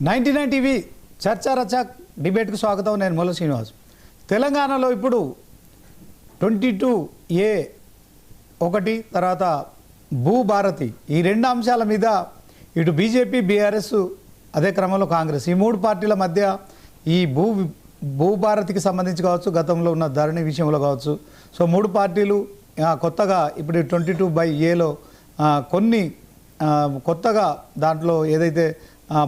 99 TV చర్చా రచ డిబేట్కు స్వాగతం. నేను మొల్ల శ్రీనివాస్. తెలంగాణలో ఇప్పుడు 22A ఒకటి తర్వాత భూభారతి ఈ రెండు అంశాల మీద ఇటు బీజేపీ బీఆర్ఎస్ అదే క్రమంలో కాంగ్రెస్ ఈ మూడు పార్టీల మధ్య ఈ భూభారతికి సంబంధించి కావచ్చు, గతంలో ఉన్న ధరణి విషయంలో కావచ్చు, సో మూడు పార్టీలు కొత్తగా ఇప్పుడు 22/Aలో కొన్ని కొత్తగా దాంట్లో ఏదైతే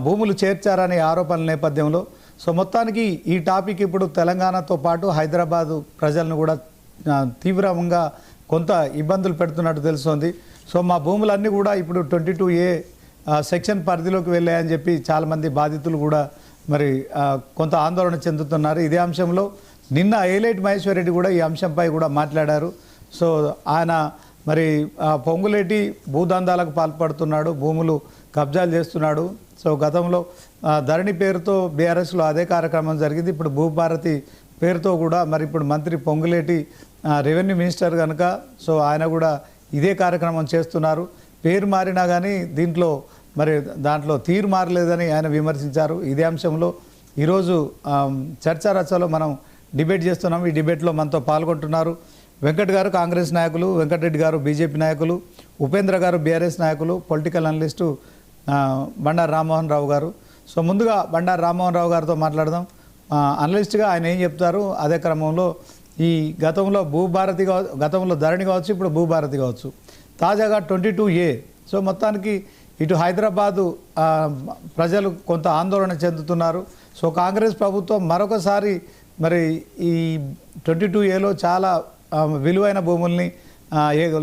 భూములు చేర్చారనే ఆరోపణల నేపథ్యంలో సో మొత్తానికి ఈ టాపిక్ ఇప్పుడు తెలంగాణతో పాటు హైదరాబాదు ప్రజలను కూడా తీవ్రంగా కొంత ఇబ్బందులు పెడుతున్నట్టు తెలుస్తోంది. సో మా భూములన్నీ కూడా ఇప్పుడు 22A సెక్షన్ పరిధిలోకి వెళ్ళాయని చెప్పి చాలామంది బాధితులు కూడా మరి కొంత ఆందోళన చెందుతున్నారు. ఇదే అంశంలో నిన్న ఏలేటి మహేశ్వర్ రెడ్డి కూడా ఈ అంశంపై కూడా మాట్లాడారు. సో ఆయన మరి పొంగులేటి భూదందాలకు పాల్పడుతున్నాడు, భూములు కబ్జాలు చేస్తున్నాడు. సో గతంలో ధరణి పేరుతో బీఆర్ఎస్లో అదే కార్యక్రమం జరిగింది. ఇప్పుడు భూభారతి పేరుతో కూడా మరి ఇప్పుడు మంత్రి పొంగులేటి రెవెన్యూ మినిస్టర్ కనుక సో ఆయన కూడా ఇదే కార్యక్రమం చేస్తున్నారు. పేరు మారినా కానీ దీంట్లో మరి దాంట్లో తీరు మారలేదని ఆయన విమర్శించారు. ఇదే అంశంలో ఈరోజు చర్చా రచలో మనం డిబేట్ చేస్తున్నాం. ఈ డిబేట్లో మనతో పాల్గొంటున్నారు వెంకట్ గారు కాంగ్రెస్ నాయకులు, వెంకటరెడ్డి గారు బీజేపీ నాయకులు, ఉపేంద్ర గారు బీఆర్ఎస్ నాయకులు, పొలిటికల్ అనలిస్టు బండారు రామ్మోహన్ రావు గారు. సో ముందుగా బండారు రామ్మోహన్ రావు గారితో మాట్లాడదాం. అనలిస్ట్గా ఆయన ఏం చెప్తారు, అదే క్రమంలో ఈ గతంలో గతంలో ధరణి కావచ్చు, ఇప్పుడు భూభారతి కావచ్చు, తాజాగా 22A సో మొత్తానికి ఇటు హైదరాబాదు ప్రజలు కొంత ఆందోళన చెందుతున్నారు. సో కాంగ్రెస్ ప్రభుత్వం మరొకసారి మరి ఈ 22Aలో చాలా విలువైన భూముల్ని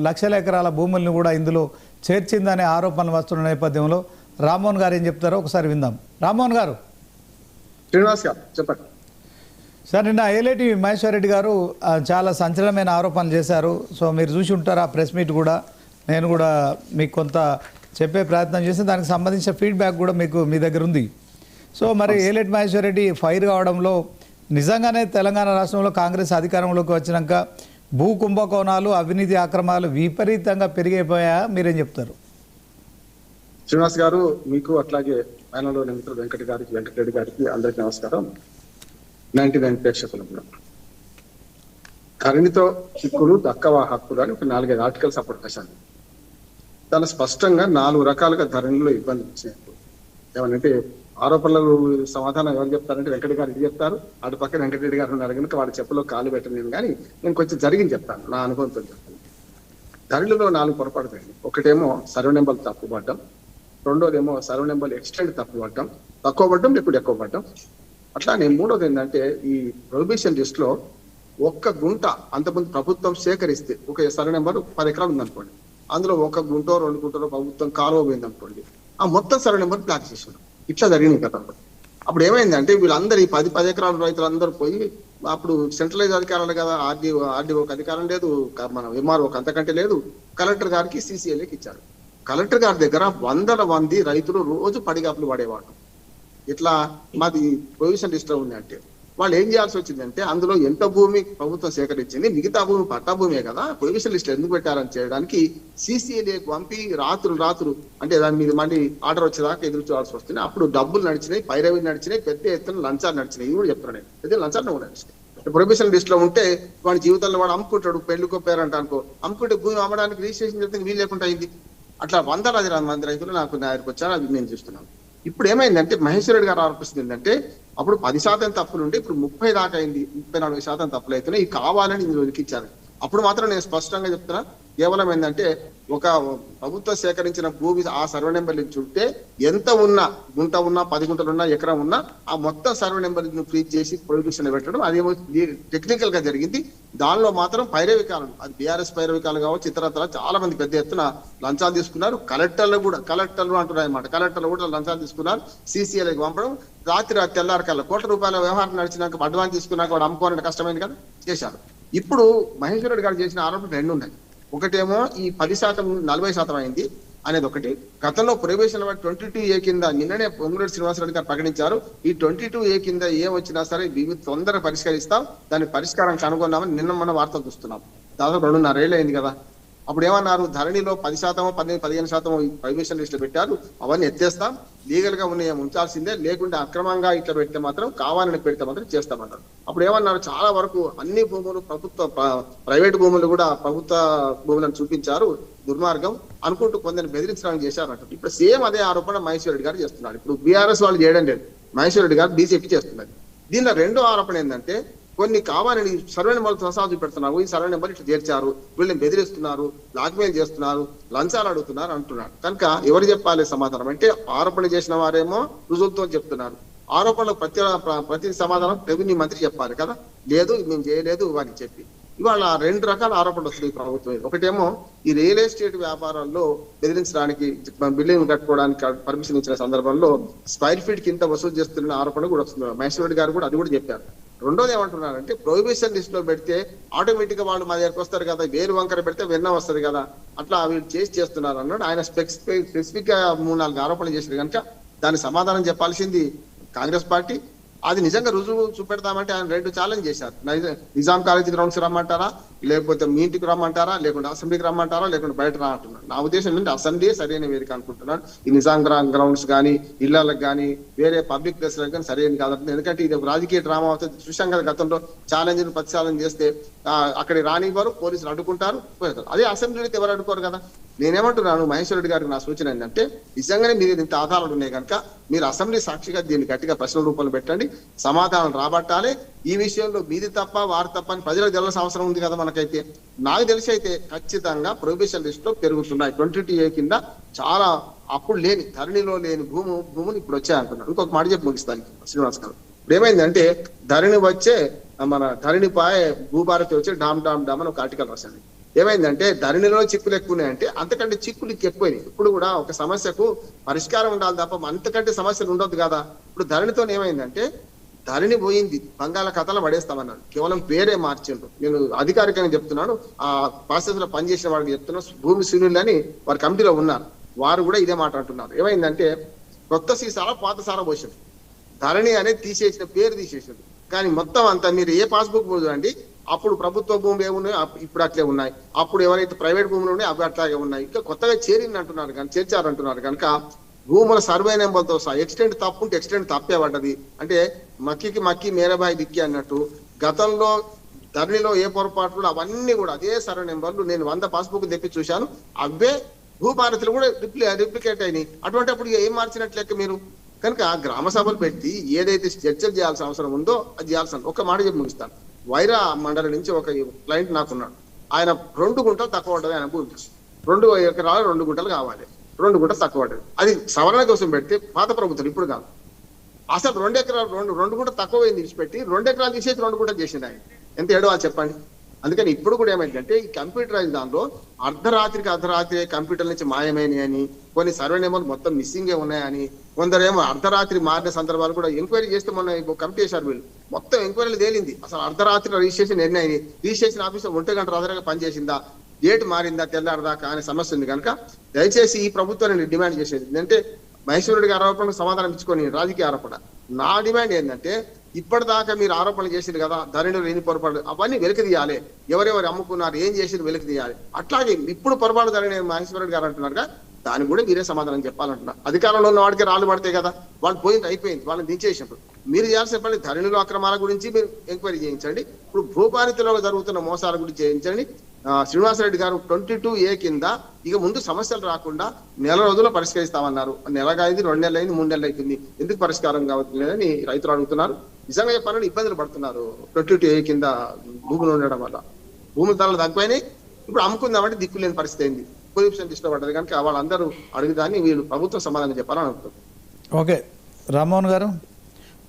లక్షల ఎకరాల భూముల్ని కూడా ఇందులో చేర్చిందనే ఆరోపణలు వస్తున్న నేపథ్యంలో రామ్మోహన్ గారు ఏం చెప్తారో ఒకసారి విందాం. రామ్మోహన్ గారు. శ్రీనివాస్ గారు చెప్పండి సార్. నిన్న ఏలేటి మహేశ్వర్ రెడ్డి గారు చాలా సంచలనమైన ఆరోపణలు చేశారు. సో మీరు చూసి ఉంటారు ఆ ప్రెస్ మీట్ కూడా. నేను కూడా మీకు కొంత చెప్పే ప్రయత్నం చేసి దానికి సంబంధించిన ఫీడ్బ్యాక్ కూడా మీ దగ్గర ఉంది. సో మరి ఏలేటి మహేశ్వర్ రెడ్డి ఫైర్ కావడంలో నిజంగానే తెలంగాణ రాష్ట్రంలో కాంగ్రెస్ అధికారంలోకి వచ్చినాక భూ కుంభకోణాలు, అవినీతి అక్రమాలు విపరీతంగా పెరిగిపోయా, మీరేం చెప్తారు? శ్రీనివాస్ గారు, మీకు అట్లాగే ఆయనలో మిత్రుడు వెంకటరెడ్డి గారికి అందరికీ నమస్కారం. 99 ప్రేక్షకులు కూడా. ధరణితో చిక్కులు దక్కవా హక్కులు అని ఒక 4-5 ఆర్టికల్స్ అప్పుడు రాశాను. చాలా స్పష్టంగా 4 రకాలుగా ధరణిలో ఇబ్బంది వచ్చినట్టు ఏమనంటే ఆరోపణలకు సమాధానం ఎవరు చెప్తారంటే వెంకట గారు ఇది చెప్తారు, అటు పక్కన వెంకటరెడ్డి గారు ఉన్నారు కనుక వాళ్ళ చెప్పులో కాలు పెట్టలేను. కానీ నేను కొంచెం జరిగింది చెప్తాను, నా అనుభవంతో చెప్తాను. ధరణిలో 4 పొరపాటు జరిగింది. ఒకటేమో సర్వ నెంబర్ తప్పుపడ్డం, రెండోదేమో సర్వ నెంబర్ ఎక్స్టెండ్ తప్పుపడ్డం, తక్కువ పడ్డం లేకపోతే ఎక్కువ పడ్డం. అట్లానే మూడోది ఏంటంటే ఈ ప్రొహిబిషన్ లిస్ట్ లో ఒక్క గుంట అంతకుముందు ప్రభుత్వం సేకరిస్తే ఒక సర్వ నెంబర్ 10 ఎకరాలు ఉందనుకోండి, అందులో ఒక గుంటో 2 గుంటలో ప్రభుత్వం కాలువ పోయింది అనుకోండి, ఆ మొత్తం సర్వ నెంబర్ బ్లాక్ చేసాడు. ఇట్లా జరిగింది గతంలో. అప్పుడు ఏమైందంటే వీళ్ళందరూ ఈ 10 ఎకరాల రైతులందరూ పోయి అప్పుడు సెంట్రలైజ్ అధికారాలు కదా, ఆర్డీఓకి అధికారం లేదు, మన ఎంఆర్ఓకి అంతకంటే లేదు, కలెక్టర్ గారికి CCLAకి ఇచ్చారు. కలెక్టర్ గారి దగ్గర వందల మంది రైతులు రోజు పడిగాపులు పడేవాడు. ఇట్లా మాది ప్రొవిజన్ లిస్ట్ లో ఉంది అంటే వాళ్ళు ఏం చేయాల్సి వచ్చిందంటే అందులో ఎంత భూమి ప్రభుత్వం సేకరించింది, మిగతా భూమి పట్టా భూమే కదా, ప్రొవిజన్ లిస్ట్ ఎందుకు పెట్టారని చేయడానికి CCLAకి పంపి రాత్రులు అంటే దాని మీద మళ్ళీ ఆర్డర్ వచ్చేదాకా ఎదురు చూడాల్సి వస్తుంది. అప్పుడు డబ్బులు నడిచినాయి, పైరవి నడిచినాయి, పెద్ద ఎత్తున లంచాలు నడిచినాయి. ఇది కూడా చెప్తున్నాను నేను, పెద్ద లంచాలు కూడా నడిచినాయి. ప్రొహిబిషన్ లిస్ట్ లో ఉంటే వాడి జీవితంలో వాడు అమ్ముకుంటాడు, పెళ్లికో పేరంట అనుకో, అమ్ముకుంటే భూమి అమ్మడానికి రిజిస్ట్రేషన్ చేస్తే వీలు లేకుండా అయింది. అట్లా వందలాది మంది రైతులు నాకు దగ్గరికి వచ్చారు, అది నేను చూస్తున్నాను. ఇప్పుడు ఏమైందంటే మహేశ్వర్ రెడ్డి గారు ఆరోపిస్తుంది ఏంటంటే అప్పుడు 10% తప్పులుంటే ఇప్పుడు 30 దాకా అయింది, 34% తప్పులు అవుతున్నాయి, ఇది కావాలని ఇందులో ఇచ్చారు. అప్పుడు మాత్రం నేను స్పష్టంగా చెప్తున్నా, కేవలం ఏంటంటే ఒక ప్రభుత్వం సేకరించిన భూమి ఆ సర్వే నెంబర్ చుట్టే ఎంత ఉన్నా, గుంట ఉన్నా, 10 గుంటలు ఉన్నా, ఎకరం ఉన్నా, ఆ మొత్తం సర్వే నెంబర్ ఫ్రీజ్ చేసి ప్రొహిబిషన్ పెట్టడం అదేమో టెక్నికల్ గా జరిగింది. దానిలో మాత్రం పైరవికాలు, అది బీఆర్ఎస్ పైరవికాలు కావచ్చు, ఇతరత్ర చాలా మంది పెద్ద ఎత్తున లంచాలు తీసుకున్నారు. కలెక్టర్లు అంటున్నారు అనమాట, కలెక్టర్లు కూడా లంచాలు తీసుకున్నారు. CCLAకి పంపడం, రాత్రి తెల్లారికల్లా ₹1,00,00,000 వ్యవహారం నడిచినాక అడ్వాన్స్ తీసుకున్నాక వాడు అమ్ముకోవాలంటే కష్టమైంది కదా, చేశారు. ఇప్పుడు మహేశ్వర్ రెడ్డి గారు చేసిన ఆరోపణలు 2 ఉన్నాయి. ఒకటేమో ఈ 10% 40% అయింది అనేది ఒకటి. గతంలో ప్రొహిబిషన్ 22A కింద నిన్ననే పొంగులేటి శ్రీనివాసరెడ్డి గారు ప్రకటించారు, ఈ 22A కింద ఏం వచ్చినా సరే మేము తొందరగా పరిష్కరిస్తాం, దాని పరిష్కారం కనుగొన్నామని నిన్న మన వార్తలు చూస్తున్నాం. దాదాపు 2.5 ఏళ్ళు అయింది కదా. అప్పుడు ఏమన్నారు, ధరణిలో 10%, 15% ప్రైవేషన్ లిస్టులు పెట్టారు, అవన్నీ ఎత్తేస్తాం, లీగల్ గా ఉన్నాయి ఉంచాల్సిందే, లేకుంటే అక్రమంగా ఇట్లా పెడితే మాత్రం, కావాలని పెడితే మాత్రం చేస్తామన్నారు. అప్పుడు ఏమన్నారు, చాలా వరకు అన్ని భూములు ప్రైవేట్ భూములు కూడా ప్రభుత్వ భూములను చూపించారు, దుర్మార్గం అనుకుంటూ కొందరిని బెదిరించడానికి చేశారంట. ఇప్పుడు సేమ్ అదే ఆరోపణ మహేశ్వర్ రెడ్డి గారు చేస్తున్నారు. ఇప్పుడు బీఆర్ఎస్ వాళ్ళు చేయడం లేదు, మహేశ్వర్ రెడ్డి గారు బీజేపీ చేస్తున్నారు. దీనిలో రెండో ఆరోపణ ఏంటంటే, కొన్ని కావాలని సర్వే నెంబర్లు ససాధు పెడుతున్నారు, ఈ సర్వే నెంబర్ ఇట్లా చేర్చారు, వీళ్ళని బెదిరిస్తున్నారు, బ్లాక్మెయిల్ చేస్తున్నారు, లంచాలు అడుగుతున్నారు అంటున్నారు. కనుక ఎవరు చెప్పాలి సమాధానం అంటే, ఆరోపణ చేసిన వారేమో రుజువులతో చెప్తున్నారు, ఆరోపణలకు ప్రతి సమాధానం రెవెన్యూ మంత్రి చెప్పాలి కదా, లేదు మేము చేయలేదు వారికి చెప్పి. ఇవాళ 2 రకాల ఆరోపణలు వస్తున్నాయి ప్రభుత్వం. ఒకటేమో ఈ రియల్ ఎస్టేట్ వ్యాపారాల్లో బెదిరించడానికి, బిల్డింగ్ కట్టుకోవడానికి పర్మిషన్ ఇచ్చిన సందర్భంలో స్క్వైర్ ఫీట్ కింద వసూలు చేస్తున్న ఆరోపణ కూడా వస్తుంది. మహేశ్వర్ రెడ్డి గారు కూడా అది కూడా చెప్పారు. రెండోది ఏమంటున్నారంటే, ప్రొహిబిషన్ లిస్ట్ లో పెడితే ఆటోమేటిక్ గా వాళ్ళు మా దగ్గరకు వస్తారు కదా, వేరు వంకర పెడితే వెన్న వస్తుంది కదా, అట్లా వీళ్ళు చేస్తున్నారు అన్నాడు. ఆయన స్పెసిఫిక్ గా 3-4 ఆరోపణలు చేశారు కనుక దాని సమాధానం చెప్పాల్సింది కాంగ్రెస్ పార్టీ. అది నిజంగా రుజువు చూపెడతామంటే ఆయన 2 ఛాలెంజ్ చేశారు. నిజాం కాలేజీ గ్రౌండ్స్ రమ్మంటారా, లేకపోతే మీ ఇంటికి రమ్మంటారా, లేకుంటే అసెంబ్లీకి రమ్మంటారా, లేకుంటే బయట రా అంటున్నారు. నా ఉద్దేశం ఏంటంటే అసెంబ్లీ సరైన వేదిక అనుకుంటున్నాను. ఈ నిజాం గ్రౌండ్స్ కానీ, ఇళ్లకు కానీ, వేరే పబ్లిక్ ప్లేస్లకు కానీ సరైన కాదంటున్నాను. ఎందుకంటే ఇది రాజకీయ డ్రామా అవుతుంది. చూసాం కదా గతంలో ఛాలెంజ్ ప్రతి ఛాలెంజ్ చేస్తే అక్కడి రానివ్వరు, పోలీసులు అడ్డుకుంటారు. అదే అసెంబ్లీలో ఎవరు అడ్డుకోరు కదా. నేనేమంటున్నాను, మహేశ్వర్ రెడ్డి గారికి నా సూచన ఏంటంటే, నిజంగానే మీరు ఇంత ఆధారాలు ఉన్నాయి కనుక మీరు అసెంబ్లీ సాక్షిగా దీన్ని గట్టిగా ప్రశ్నల రూపంలో పెట్టండి, సమాధానం రాబట్టాలి. ఈ విషయంలో మీది తప్ప వారు తప్ప అని ప్రజలకు తెలవాల్సిన అవసరం ఉంది కదా. మనకైతే నాకు తెలిసి అయితే ఖచ్చితంగా ప్రొహిబిషన్ లిస్ట్ లో పెరుగుతున్నాయి. 22A కింద చాలా అప్పుడు లేని, ధరణిలో లేని భూములు ఇప్పుడు వచ్చాయంటున్నారు. ఇంకొక మాట చెప్పి ముగిస్తాను శ్రీనివాస్ గారు. ఇప్పుడు ఏమైందంటే, ధరణి వచ్చే మన ధరణిపాయ భూభారతి వచ్చే డామ్ డామ్ డామ్ అని ఒక ఆర్టికల్ రాశాను. ఏమైందంటే, ధరణిలో చిక్కులు ఎక్కువ ఉన్నాయంటే అంతకంటే చిక్కులు ఎక్కువైనాయి. ఇప్పుడు కూడా ఒక సమస్యకు పరిష్కారం ఉండాలి తప్ప అంతకంటే సమస్యలు ఉండొద్దు కదా. ఇప్పుడు ధరణితో ఏమైందంటే, ధరణి పోయింది, బంగాళాఖాతంలో పడేస్తామన్నాడు, కేవలం పేరే మార్చిండ్రు. నేను అధికారికంగా చెప్తున్నాను, ఆ ప్రాసెస్ లో పనిచేసిన వాడికి చెప్తున్నా, భూమి సూర్యులు అని వారి కమిటీలో ఉన్నారు, వారు కూడా ఇదే మాట అంటున్నారు. ఏమైందంటే, కొత్త సీసాల పాత సారా పోసాడు, ధరణి అనేది తీసేసిన పేరు తీసేసాడు. కానీ మొత్తం అంతా మీరు ఏ పాస్బుక్ చూడండి, అప్పుడు ప్రభుత్వ భూములు ఏమున్నాయో ఇప్పుడు అట్లే ఉన్నాయి, అప్పుడు ఎవరైతే ప్రైవేట్ భూములు ఉన్నాయో అవి అట్లాగే ఉన్నాయి. ఇంకా కొత్తగా చేరిందంటున్నారు కానీ చేర్చారంటున్నారు కనుక భూముల సర్వే నెంబర్తో సహా ఎక్స్టెంట్ తప్పు ఉంటే ఎక్స్టెంట్ తప్పే పడ్డది. అంటే మక్కి మేరబాయి దిక్కి అన్నట్టు గతంలో ధరణిలో ఏ పొరపాట్లు అవన్నీ కూడా అదే సర్వే నెంబర్లు. నేను 100 పాస్బుక్ తెప్పి చూశాను, అవే భూభారతులు కూడా రిప్లికేట్ అయినాయి. అటువంటి అప్పుడు ఏం మార్చినట్లు లెక్క మీరు. కనుక గ్రామ సభలు పెట్టి ఏదైతే చర్చలు చేయాల్సిన అవసరం ఉందో అది చేయాల్సిన. ఒక మాట చెప్పి ముగిస్తాను. వైరా మండలి నుంచి ఒక క్లయింట్ నాకున్నాడు, ఆయన 2 గుంటలు తక్కువ పడ్డది. ఆయన భూమి 2 ఎకరాలు 2 గుంటలు కావాలి, 2 గుంటలు తక్కువ పడ్డది. అది సవరణ కోసం పెడితే పాత ప్రభుత్వం, ఇప్పుడు కాదు. అసలు 2 ఎకరాలు 2 గుంటలు తక్కువ తీసిపెట్టి 2 ఎకరాలు తీసేసి 2 గుంటలు చేసింది ఆయన. ఎంత ఏడో అది చెప్పండి. అందుకని ఇప్పుడు కూడా ఏమైందంటే, ఈ కంప్యూటరైజ్ దానిలో అర్ధరాత్రి కంప్యూటర్ నుంచి మాయమైనాయని, కొన్ని సర్వే నెంబర్లు మొత్తం మిస్సింగే ఉన్నాయని, కొందరేమో అర్ధరాత్రి మారిన సందర్భాలు కూడా ఎంక్వైరీ చేస్తే మొన్న కమిటీ చేశారు వీళ్ళు, మొత్తం ఎంక్వైరీలు తేలింది. అసలు అర్ధరాత్రి రిజిస్ట్రేషన్ ఎన్ని అయినాయి, రిజిస్ట్రేషన్ ఆఫీసర్ 1 గంట అదనంగా పనిచేసిందా, డేట్ మారిందా, తెల్లారదాకా అనే సమస్య ఉంది. కనుక దయచేసి ఈ ప్రభుత్వాన్ని డిమాండ్ చేసేది ఏంటంటే, మహేశ్వర్ రెడ్డి గారి ఆరోపణకు సమాధానం ఇచ్చుకొని రాజకీయ ఆరోపణ. నా డిమాండ్ ఏంటంటే, ఇప్పటిదాకా మీరు ఆరోపణలు చేశారు కదా, ధరణిలో లేని పొరపాటు అవన్నీ వెలికి తీయాలి, ఎవరెవరు అమ్ముకున్నారు, ఏం చేసిరు వెలికి తీయాలి. అట్లాగే ఇప్పుడు పొరపాటు ధరణి మహేశ్వర రెడ్డి గారు అంటున్నారుగా, దానికి కూడా మీరే సమాధానం చెప్పాలంటున్నారు. అధికారంలో ఉన్న వాడికి రాళ్ళు పడతాయి కదా, వాళ్ళు పోయింది అయిపోయింది, వాళ్ళని దించేసినప్పుడు మీరు చేయాల్సిన పని ధరణిలో అక్రమాల గురించి మీరు ఎంక్వైరీ చేయించండి, ఇప్పుడు భూపారితిలో జరుగుతున్న మోసాల గురించి చేయించండి. శ్రీనివాసరెడ్డి గారు 22A కింద ఇక ముందు సమస్యలు రాకుండా నెల రోజుల్లో పరిష్కరిస్తామన్నారు. నెలగా అయింది, 2 నెలలు అయింది, 3 నెలలు అవుతుంది, ఎందుకు పరిష్కారం కావట్లేదని రైతులు అడుగుతున్నారు. నిజంగా చెప్పాలని ఇబ్బందులు పడుతున్నారు. 22A కింద భూములు ఉండడం వల్ల భూముల ధరలు తగ్గిపోయినాయి. ఇప్పుడు అమ్ముకుందామంటే దిక్కు లేని పరిస్థితి అయింది, పొల్యూషన్ ఇష్టపడ్డది. కనుక వాళ్ళందరూ అడుగుదాన్ని వీళ్ళు ప్రభుత్వం సమాధానం చెప్పాలని అనుకుంటున్నారు. ఓకే రామ్మోహన్ గారు,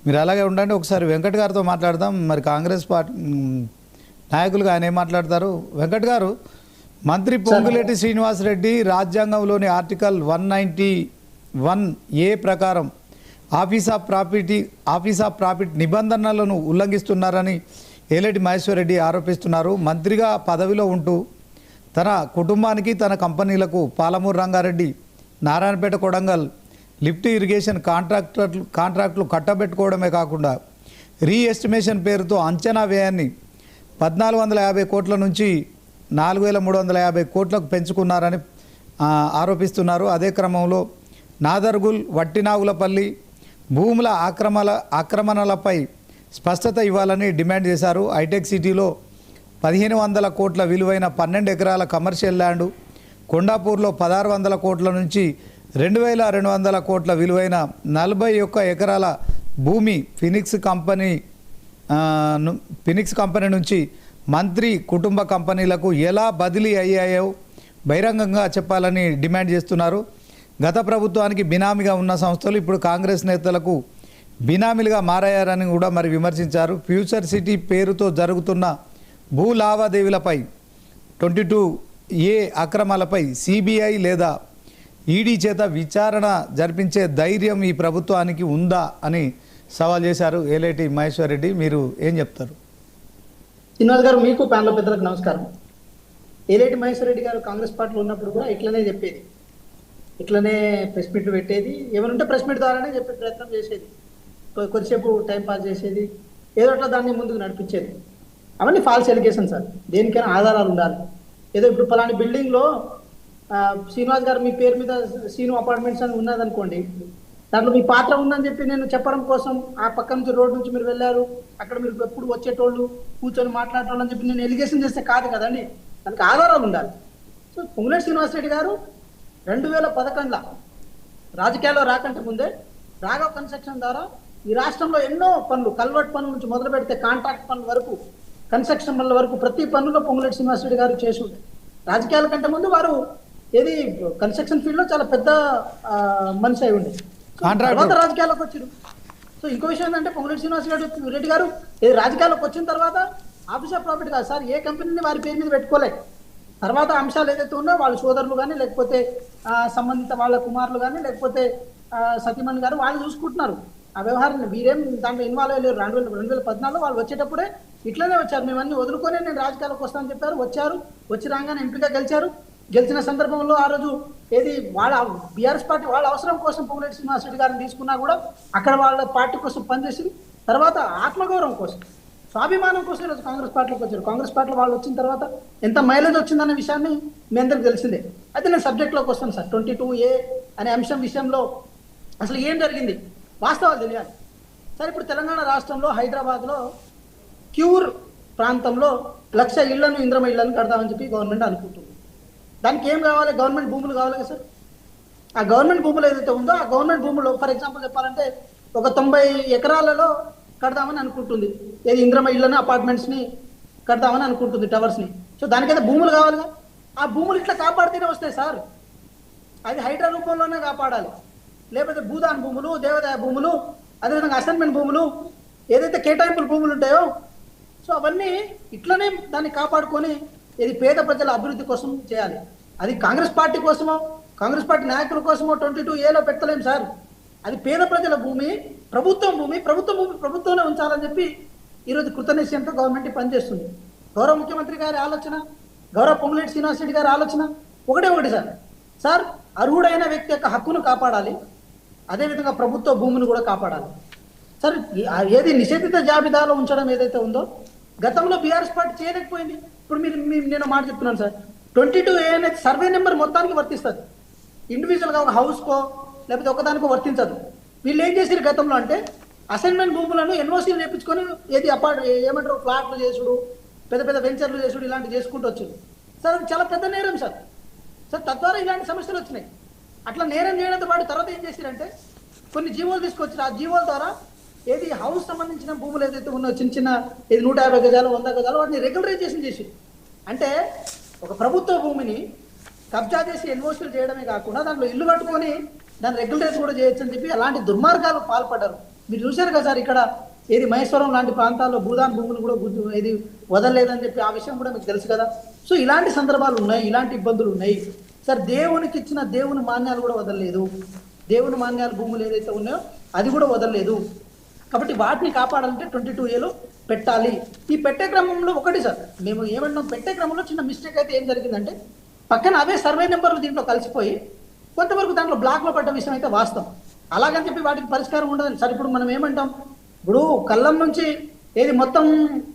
మీరు అలాగే ఉండండి. ఒకసారి వెంకట్ గారితో మాట్లాడదాం. మరి కాంగ్రెస్ పార్టీ నాయకులుగా ఆయన ఏం మాట్లాడతారు. వెంకట్ గారు, మంత్రి పొంగులేటి శ్రీనివాసరెడ్డి రాజ్యాంగంలోని ఆర్టికల్ 191A ప్రకారం ఆఫీస్ ఆఫ్ ప్రాఫిట్ నిబంధనలను ఉల్లంఘిస్తున్నారని ఏలేటి మహేశ్వర్ రెడ్డి ఆరోపిస్తున్నారు. మంత్రిగా పదవిలో ఉంటూ తన కుటుంబానికి, తన కంపెనీలకు పాలమూరు రంగారెడ్డి, నారాయణపేట, కొడంగల్ లిఫ్ట్ ఇరిగేషన్ కాంట్రాక్టులు కట్టబెట్టుకోవడమే కాకుండా రీఎస్టిమేషన్ పేరుతో అంచనా వ్యయాన్ని 1450 కోట్ల నుంచి 4,350 కోట్లకు పెంచుకున్నారని ఆరోపిస్తున్నారు. అదే క్రమంలో నాదర్గుల్, వట్టినాగులపల్లి భూముల ఆక్రమణలపై స్పష్టత ఇవ్వాలని డిమాండ్ చేశారు. హైటెక్ సిటీలో 1,500 కోట్ల విలువైన 12 ఎకరాల కమర్షియల్ ల్యాండు, కొండాపూర్లో 1,600 కోట్ల నుంచి 2,200 కోట్ల విలువైన 41 ఎకరాల భూమి ఫినిక్స్ కంపెనీ నుంచి మంత్రి కుటుంబ కంపెనీలకు ఎలా బదిలీ అయ్యాయో బహిరంగంగా చెప్పాలని డిమాండ్ చేస్తున్నారు. గత ప్రభుత్వానికి బినామీగా ఉన్న సంస్థలు ఇప్పుడు కాంగ్రెస్ నేతలకు బినామీలుగా మారయ్యారని కూడా మరి విమర్శించారు. ఫ్యూచర్ సిటీ పేరుతో జరుగుతున్న భూ లావాదేవీలపై 22A అక్రమాలపై సిబిఐ లేదా ఈడీ చేత విచారణ జరిపించే ధైర్యం ఈ ప్రభుత్వానికి ఉందా అని సవాల్ చేశారు ఏలేటి మహేశ్వర్ రెడ్డి. మీరు ఏం చెప్తారు? శ్రీనివాస్ గారు, మీకు ప్యానల్ పెద్దలకు నమస్కారం. ఏలేటి మహేశ్వర్ రెడ్డి గారు కాంగ్రెస్ పార్టీలో ఉన్నప్పుడు కూడా ఇట్లనే చెప్పేది, ఇట్లనే ప్రెస్ మీట్లు పెట్టేది, ఏమనుంటే ప్రెస్ మీట్ ద్వారానే చెప్పే ప్రయత్నం చేసేది, కొద్దిసేపు టైం పాస్ చేసేది, ఏదో అట్లా దాన్ని ముందుకు నడిపించేది. అవన్నీ ఫాల్స్ ఎలిగేషన్ సార్. దేనికైనా ఆధారాలు ఉండాలి. ఏదో ఇప్పుడు పలాని బిల్డింగ్లో శ్రీనివాస్ గారు మీ పేరు మీద సీను అపార్ట్మెంట్స్ అని ఉన్నదనుకోండి, దాంట్లో మీ పాత్ర ఉందని చెప్పి నేను చెప్పడం కోసం ఆ పక్క నుంచి రోడ్డు నుంచి మీరు వెళ్ళారు, అక్కడ మీరు ఎప్పుడు వచ్చేటోళ్ళు కూర్చొని మాట్లాడేటోళ్ళు అని చెప్పి నేను ఎలిగేషన్ చేస్తే కాదు కదండి, దానికి ఆధారాలు ఉండాలి. సో పొంగులేటి శ్రీనివాసరెడ్డి గారు 2011లో రాజకీయాల్లో రాకంటే ముందే రాఘవ్ కన్స్ట్రక్షన్ ద్వారా ఈ రాష్ట్రంలో ఎన్నో పనులు, కల్వర్ట్ పనుల నుంచి మొదలు పెడితే కాంట్రాక్ట్ పనుల వరకు, కన్స్ట్రక్షన్ పనుల వరకు ప్రతి పనుల్లో పొంగులేటి శ్రీనివాసరెడ్డి గారు చేసి ఉంటారు. రాజకీయాల కంటే ముందు వారు ఏది కన్స్ట్రక్షన్ ఫీల్డ్ లో చాలా పెద్ద మనిషి అయి ఉండే, తర్వాత రాజకీయాల్లోకి వచ్చారు. సో ఇంకో విషయం ఏంటంటే పొంగులేటి శ్రీనివాసరెడ్డి గారు ఏది రాజకీయాల్లోకి వచ్చిన తర్వాత ఆఫీస్ ఆఫ్ ప్రాఫిట్ కాదు సార్, ఏ కంపెనీని వారి పేరు మీద పెట్టుకోలే. తర్వాత అంశాలు ఏదైతే ఉన్నాయో వాళ్ళ సోదరులు కానీ, లేకపోతే సంబంధిత వాళ్ళ కుమారులు కానీ, లేకపోతే సతీమణి గారు వాళ్ళు చూసుకుంటున్నారు ఆ వ్యవహారాన్ని. వీరేం దాంట్లో ఇన్వాల్వ్ అయ్యారు. 2014లో వాళ్ళు వచ్చేటప్పుడే ఇట్లనే వచ్చారు, మేమన్నీ వదులుకొని నేను రాజకీయాలకు వస్తానని చెప్పారు. వచ్చారు, వచ్చి రాగానే ఎంపీగా గెలిచారు. గెలిచిన సందర్భంలో ఆ రోజు ఏది వాళ్ళ బీఆర్ఎస్ పార్టీ వాళ్ళ అవసరం కోసం పొంగులేటి శ్రీనివాసరెడ్డి గారిని తీసుకున్నా కూడా అక్కడ వాళ్ళ పార్టీ కోసం పనిచేసింది. తర్వాత ఆత్మగౌరవం కోసం, స్వాభిమానం కోసం ఈరోజు కాంగ్రెస్ పార్టీలోకి వచ్చారు. కాంగ్రెస్ పార్టీలో వాళ్ళు వచ్చిన తర్వాత ఎంత మైలేజ్ వచ్చిందనే విషయాన్ని మీ అందరికి తెలిసిందే. అయితే నేను సబ్జెక్ట్లోకి వస్తాను సార్. 22A అనే అంశం విషయంలో అసలు ఏం జరిగింది వాస్తవాలు తెలియాలి సార్. ఇప్పుడు తెలంగాణ రాష్ట్రంలో హైదరాబాద్లో క్యూర్ ప్రాంతంలో 1,00,000 ఇళ్లను, ఇంద్రమ ఇళ్లను కడతామని చెప్పి గవర్నమెంట్ అనుకుంటుంది. దానికి ఏం కావాలి? గవర్నమెంట్ భూములు కావాలి కదా సార్. ఆ గవర్నమెంట్ భూములు ఏదైతే ఉందో ఆ గవర్నమెంట్ భూములు ఫర్ ఎగ్జాంపుల్ చెప్పాలంటే ఒక 90 ఎకరాలలో కడదామని అనుకుంటుంది. ఏది ఇంద్రమ ఇళ్లను, అపార్ట్మెంట్స్ని కడదామని అనుకుంటుంది, టవర్స్ని. సో దానికైతే భూములు కావాలిగా. ఆ భూములు ఇట్లా కాపాడితేనే వస్తాయి సార్. అది హైడ్రా రూపంలోనే కాపాడాలి. లేకపోతే భూదాన్ భూములు, దేవాదాయ భూములు, అదేవిధంగా అసైన్మెంట్ భూములు, ఏదైతే కేటాయింపుల భూములు ఉంటాయో సో అవన్నీ ఇట్లనే దాన్ని కాపాడుకొని ఇది పేద ప్రజల అభివృద్ధి కోసం చేయాలి. అది కాంగ్రెస్ పార్టీ కోసమో, కాంగ్రెస్ పార్టీ నాయకుల కోసమో 22Aలో పెట్టలేం సార్. అది పేద ప్రజల భూమి, ప్రభుత్వం భూమి, ప్రభుత్వంలో ఉంచాలని చెప్పి ఈరోజు కృతనిశ్చయంతో గవర్నమెంట్ పనిచేస్తుంది. గౌరవ ముఖ్యమంత్రి గారి ఆలోచన, గౌరవ పొంగులేటి శ్రీనివాసరెడ్డి గారి ఆలోచన ఒకటి సార్, అర్హుడైన వ్యక్తి యొక్క హక్కును కాపాడాలి, అదేవిధంగా ప్రభుత్వ భూమిని కూడా కాపాడాలి సార్. ఏది నిషేధిత జాబితాలో ఉంచడం ఏదైతే ఉందో గతంలో బీఆర్ఎస్ పార్టీ చేయలేకపోయింది. ఇప్పుడు నేను మాట చెప్తున్నాను సార్. 22A అనేది సర్వే నెంబర్ మొత్తానికి వర్తిస్తుంది. ఇండివిజువల్గా ఒక హౌస్కో లేకపోతే ఒకదానికో వర్తించదు. వీళ్ళు ఏం చేసారు గతంలో అంటే అసైన్మెంట్ భూములను ఎన్ఓసీలు నేర్పించుకొని ఏది ఏమంటారు ఫ్లాట్లు చేసుడు, పెద్ద పెద్ద వెంచర్లు చేసుడు, ఇలాంటివి చేసుకుంటూ వచ్చారు సార్. అది చాలా పెద్ద నేరం సార్. తద్వారా ఇలాంటి సమస్యలు వచ్చినాయి. అట్లా నేరం చేయడంతో పాటు తర్వాత ఏం చేశారంటే కొన్ని జీవోలు తీసుకొచ్చారు. ఆ జీవోల ద్వారా ఏది హౌస్ సంబంధించిన భూములు ఏదైతే ఉన్నాయో చిన్న ఇది 150 గజాలు, 100 గజాలు వాటిని రెగ్యులరైజేషన్ చేసి, అంటే ఒక ప్రభుత్వ భూమిని కబ్జా చేసి ఎన్ఓసీలు చేయడమే కాకుండా దాంట్లో ఇల్లు కట్టుకొని దాన్ని రెగ్యులరైజ్ కూడా చేయొచ్చు అని చెప్పి అలాంటి దుర్మార్గాలు పాల్పడ్డారు. మీరు చూశారు కదా సార్, ఇక్కడ ఏది మహేశ్వరం లాంటి ప్రాంతాల్లో భూదాన్ భూములు కూడా ఏది వదలలేదని చెప్పి ఆ విషయం కూడా మీకు తెలుసు కదా. సో ఇలాంటి సందర్భాలు ఉన్నాయి, ఇలాంటి ఇబ్బందులు ఉన్నాయి సార్. దేవునికి ఇచ్చిన దేవుని మాన్యాలు కూడా వదలలేదు. దేవుని మాన్యాల భూములు ఏదైతే ఉన్నాయో అది కూడా వదలలేదు. కాబట్టి వాటిని కాపాడాలంటే 22Aలో పెట్టాలి. ఈ పెట్టే క్రమంలో ఒకటి సార్, మేము ఏమంటున్నాం, పెట్టే క్రమంలో చిన్న మిస్టేక్ అయితే ఏం జరిగిందంటే పక్కన అవే సర్వే నెంబర్లు దీంట్లో కలిసిపోయి కొంతవరకు దాంట్లో బ్లాక్లో పడ్డ విషయం అయితే వాస్తవం. అలాగని చెప్పి వాటికి పరిష్కారం ఉండదని సార్. ఇప్పుడు మనం ఏమంటాం, ఇప్పుడు కళ్ళం నుంచి ఏది మొత్తం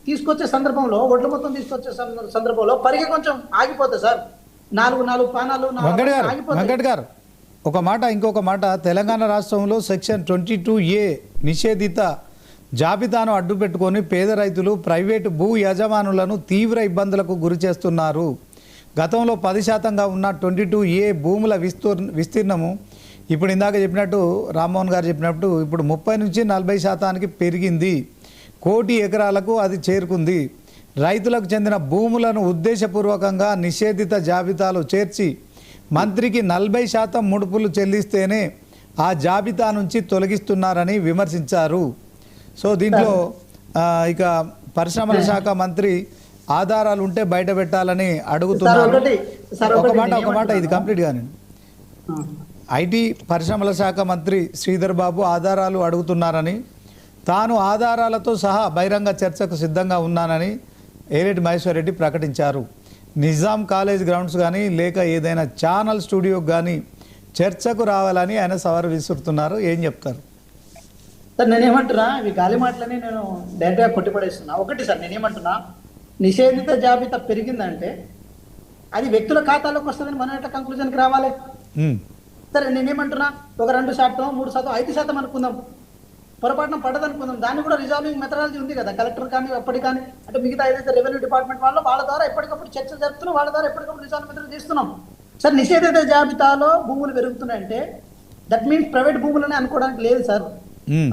తీసుకొచ్చే సందర్భంలో ఒడ్లు మొత్తం తీసుకొచ్చే సందర్భంలో పరిగె కొంచెం ఆగిపోతుంది సార్. నాలుగు పానాలు వెంకట్ గారు ఒక మాట ఇంకొక మాట, తెలంగాణ రాష్ట్రంలో సెక్షన్ 22A నిషేధిత జాబితాను అడ్డుపెట్టుకొని పేద రైతులు ప్రైవేటు భూ యజమానులను తీవ్ర ఇబ్బందులకు గురి చేస్తున్నారు. గతంలో 10% ఉన్న 22A భూముల విస్తీర్ణము ఇప్పుడు ఇందాక చెప్పినట్టు రామ్మోహన్ గారు చెప్పినట్టు ఇప్పుడు 30 నుంచి 40% పెరిగింది. 1 కోటి ఎకరాలకు అది చేరుకుంది. రైతులకు చెందిన భూములను ఉద్దేశపూర్వకంగా నిషేధిత జాబితాలో చేర్చి మంత్రికి 40% ముడుపులు చెల్లిస్తేనే ఆ జాబితా నుంచి తొలగిస్తున్నారని విమర్శించారు. సో దీంట్లో ఇక పరిశ్రమల శాఖ మంత్రి ఆధారాలు ఉంటే బయట పెట్టాలని అడుగుతున్నారు. ఒక మాట ఇది కంప్లీట్ గానే ఐటీ పరిశ్రమల శాఖ మంత్రి శ్రీధర్ బాబు ఆధారాలు అడుగుతున్నారని, తాను ఆధారాలతో సహా బహిరంగ చర్చకు సిద్ధంగా ఉన్నానని ఏలేటి మహేశ్వర్ రెడ్డి ప్రకటించారు. నిజాం కాలేజ్ గ్రౌండ్స్ కానీ లేక ఏదైనా ఛానల్ స్టూడియోకి కానీ చర్చకు రావాలని ఆయన సవాలు విసురుతున్నారు. ఏం చెప్తారు సార్? నేనేమంటున్నా, ఇవి గాలి మాటలని నేను డైరెక్ట్గా కొట్టిపడేస్తున్నా. ఒకటి సార్, నేనేమంటున్నా, నిషేధిత జాబితా పెరిగిందంటే అది వ్యక్తుల ఖాతాలోకి వస్తుందని మనం ఎట్లా కంక్లూజన్కి రావాలి? సరే, నేనేమంటున్నా, ఒక 2%, 3%, 5% అనుకుందాం, పొరపాటున పడదనుకుందాం, దాన్ని కూడా రిజాల్వింగ్ మెథడాలజీ ఉంది కదా, కలెక్టర్ కానీ అప్పటికి కానీ, అంటే మిగతా ఏదైతే రెవెన్యూ డిపార్ట్మెంట్ వాళ్ళ ద్వారా ఎప్పటికప్పుడు చర్చలు జరుపుతున్నాం, వాళ్ళ ద్వారా ఎప్పటికప్పుడు రిజాల్వ్ మెథడ్ చేస్తున్నాం. సార్, నిషేధిత జాబితాలో భూములు పెరుగుతున్నాయంటే దట్ మీన్స్ ప్రైవేట్ భూములని అనుకోవడానికి లేదు సార్.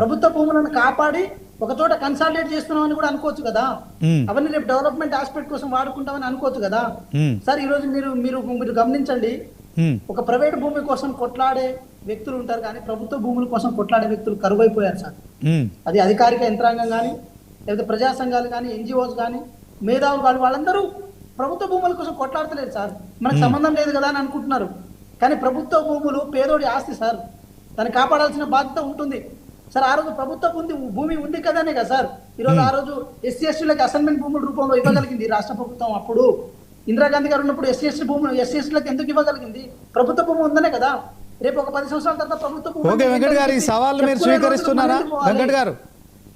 ప్రభుత్వ భూములను కాపాడి ఒక చోట కన్సాలిడేట్ చేస్తున్నామని కూడా అనుకోవచ్చు కదా. అవన్నీ రేపు డెవలప్మెంట్ ఆస్పెక్ట్ కోసం వాడుకుంటామని అనుకోవచ్చు కదా. సార్, ఈ రోజు మీరు గమనించండి, ఒక ప్రైవేట్ భూమి కోసం కొట్లాడే వ్యక్తులు ఉంటారు కానీ ప్రభుత్వ భూముల కోసం కొట్లాడే వ్యక్తులు కరువైపోయారు సార్. అది అధికారిక యంత్రాంగం కానీ లేకపోతే ప్రజా సంఘాలు కానీ ఎన్జిఓస్ కానీ మేధావులు కానీ వాళ్ళందరూ ప్రభుత్వ భూముల కోసం కొట్లాడతలేరు సార్. మనకు సంబంధం లేదు కదా అని అనుకుంటున్నారు. కానీ ప్రభుత్వ భూములు పేదోడి ఆస్తి సార్, దాన్ని కాపాడాల్సిన బాధ్యత ఉంటుంది సార్. ఆ రోజు ప్రభుత్వ భూమి ఉంది కదనే కదా సార్ ఈరోజు ఆ రోజు ఎస్సీ ఎస్టీలకు అసైన్మెంట్ భూముల రూపంలో ఇవ్వగలిగింది రాష్ట్ర ప్రభుత్వం. అప్పుడు ఇందిరాగాంధీ గారు ఉన్నప్పుడు ఎస్సీ ఎస్టీలకు ఎందుకు ఇవ్వగలిగింది? ప్రభుత్వ భూమి ఉందనే కదా. రేపు ఒక 10 సంవత్సరాల తర్వాత ప్రభుత్వ భూమి. ఓకే వెంకట్ గారు, ఈ సవాళ్ళు మీరు స్వీకరిస్తున్నారా? వెంకట్ గారు,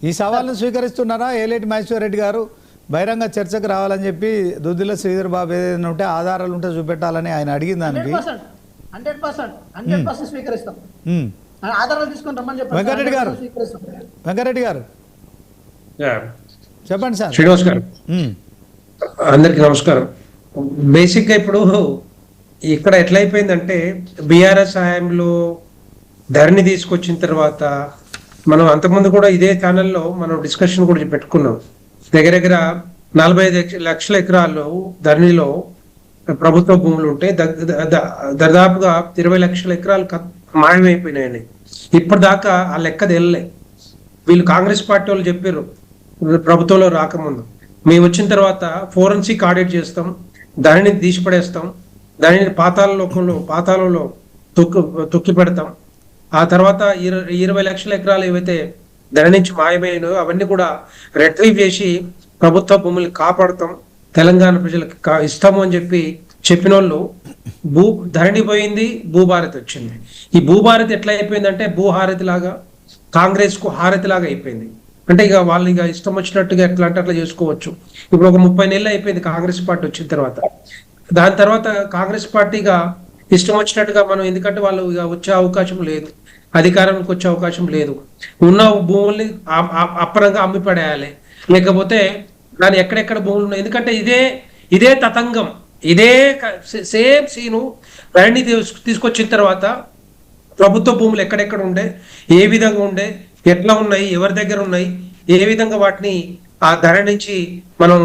ఈ సవాళ్ళను స్వీకరిస్తున్నారా? ఏలేటి మహేశ్వర్ రెడ్డి గారు బహిరంగ చర్చకు రావాలని చెప్పి దుద్దిల శ్రీధర్ బాబు ఏదైనా ఉంటే ఆధారాలు ఉంటే చూపెట్టాలని ఆయన అడిగిన దానికి 100% స్వీకరిస్తాం. ఆధారాలు తీసుకొని రమ్మని చెప్పండి. వెంకటరెడ్డి గారు చెప్పండి సార్. శ్రీనివాస్ గారు, అందరికి నమస్కారం. బేసిక్ గా ఇప్పుడు ఇక్కడ ఎట్లయిపోయిందంటే బీఆర్ఎస్ హయాంలో ధరణి తీసుకొచ్చిన తర్వాత మనం అంతకుముందు కూడా ఇదే ఛానల్లో మనం డిస్కషన్ కూడా పెట్టుకున్నాం. దగ్గర 45 లక్షల ఎకరాల్లో ధరణిలో ప్రభుత్వ భూములు ఉంటే దాదాపుగా 20 లక్షల ఎకరాలు మాయమైపోయినాయని ఇప్పటిదాకా ఆ లెక్క తేలలే. వీళ్ళు కాంగ్రెస్ పార్టీ వాళ్ళు చెప్పారు ప్రభుత్వంలో రాకముందు, మేము వచ్చిన తర్వాత ఫోరెన్సిక్ ఆడిట్ చేస్తాం, దానిని తీసిపడేస్తాం, దానిని పాతాళంలో తొక్కి పెడతాం. ఆ తర్వాత 20 లక్షల ఎకరాలు ఏవైతే ధరణి నుంచి మాయమైనాయో అవన్నీ కూడా రిట్రీవ్ చేసి ప్రభుత్వ భూములు కాపాడుతాం, తెలంగాణ ప్రజలకు ఇస్తాము అని చెప్పిన వాళ్ళు ధరణి పోయింది, భూభారతి వచ్చింది. ఈ భూభారతి ఎట్లా అయిపోయిందంటే భూహారతి లాగా, కాంగ్రెస్ కు హారతి లాగా అయిపోయింది. అంటే ఇక వాళ్ళు ఇక ఇష్టం వచ్చినట్టుగా ఎట్లా అంటే అట్లా చేసుకోవచ్చు. ఇప్పుడు ఒక 30 నెలలు అయిపోయింది కాంగ్రెస్ పార్టీ వచ్చిన తర్వాత. దాని తర్వాత కాంగ్రెస్ పార్టీగా ఇష్టం వచ్చినట్టుగా మనం, ఎందుకంటే వాళ్ళు ఇక వచ్చే అవకాశం లేదు, అధికారానికి వచ్చే అవకాశం లేదు, ఉన్న భూముల్ని అప్పరంగా అమ్మి పడేయాలి, లేకపోతే దాని ఎక్కడెక్కడ భూములు ఉన్నాయి. ఎందుకంటే ఇదే తతంగం, ఇదే సేమ్ సీను ధరణి తీసుకొచ్చిన తర్వాత ప్రభుత్వ భూములు ఎక్కడెక్కడ ఉండే, ఏ విధంగా ఉండే, ఎట్లా ఉన్నాయి, ఎవరి దగ్గర ఉన్నాయి, ఏ విధంగా వాటిని ఆ ధరణి నుంచి మనం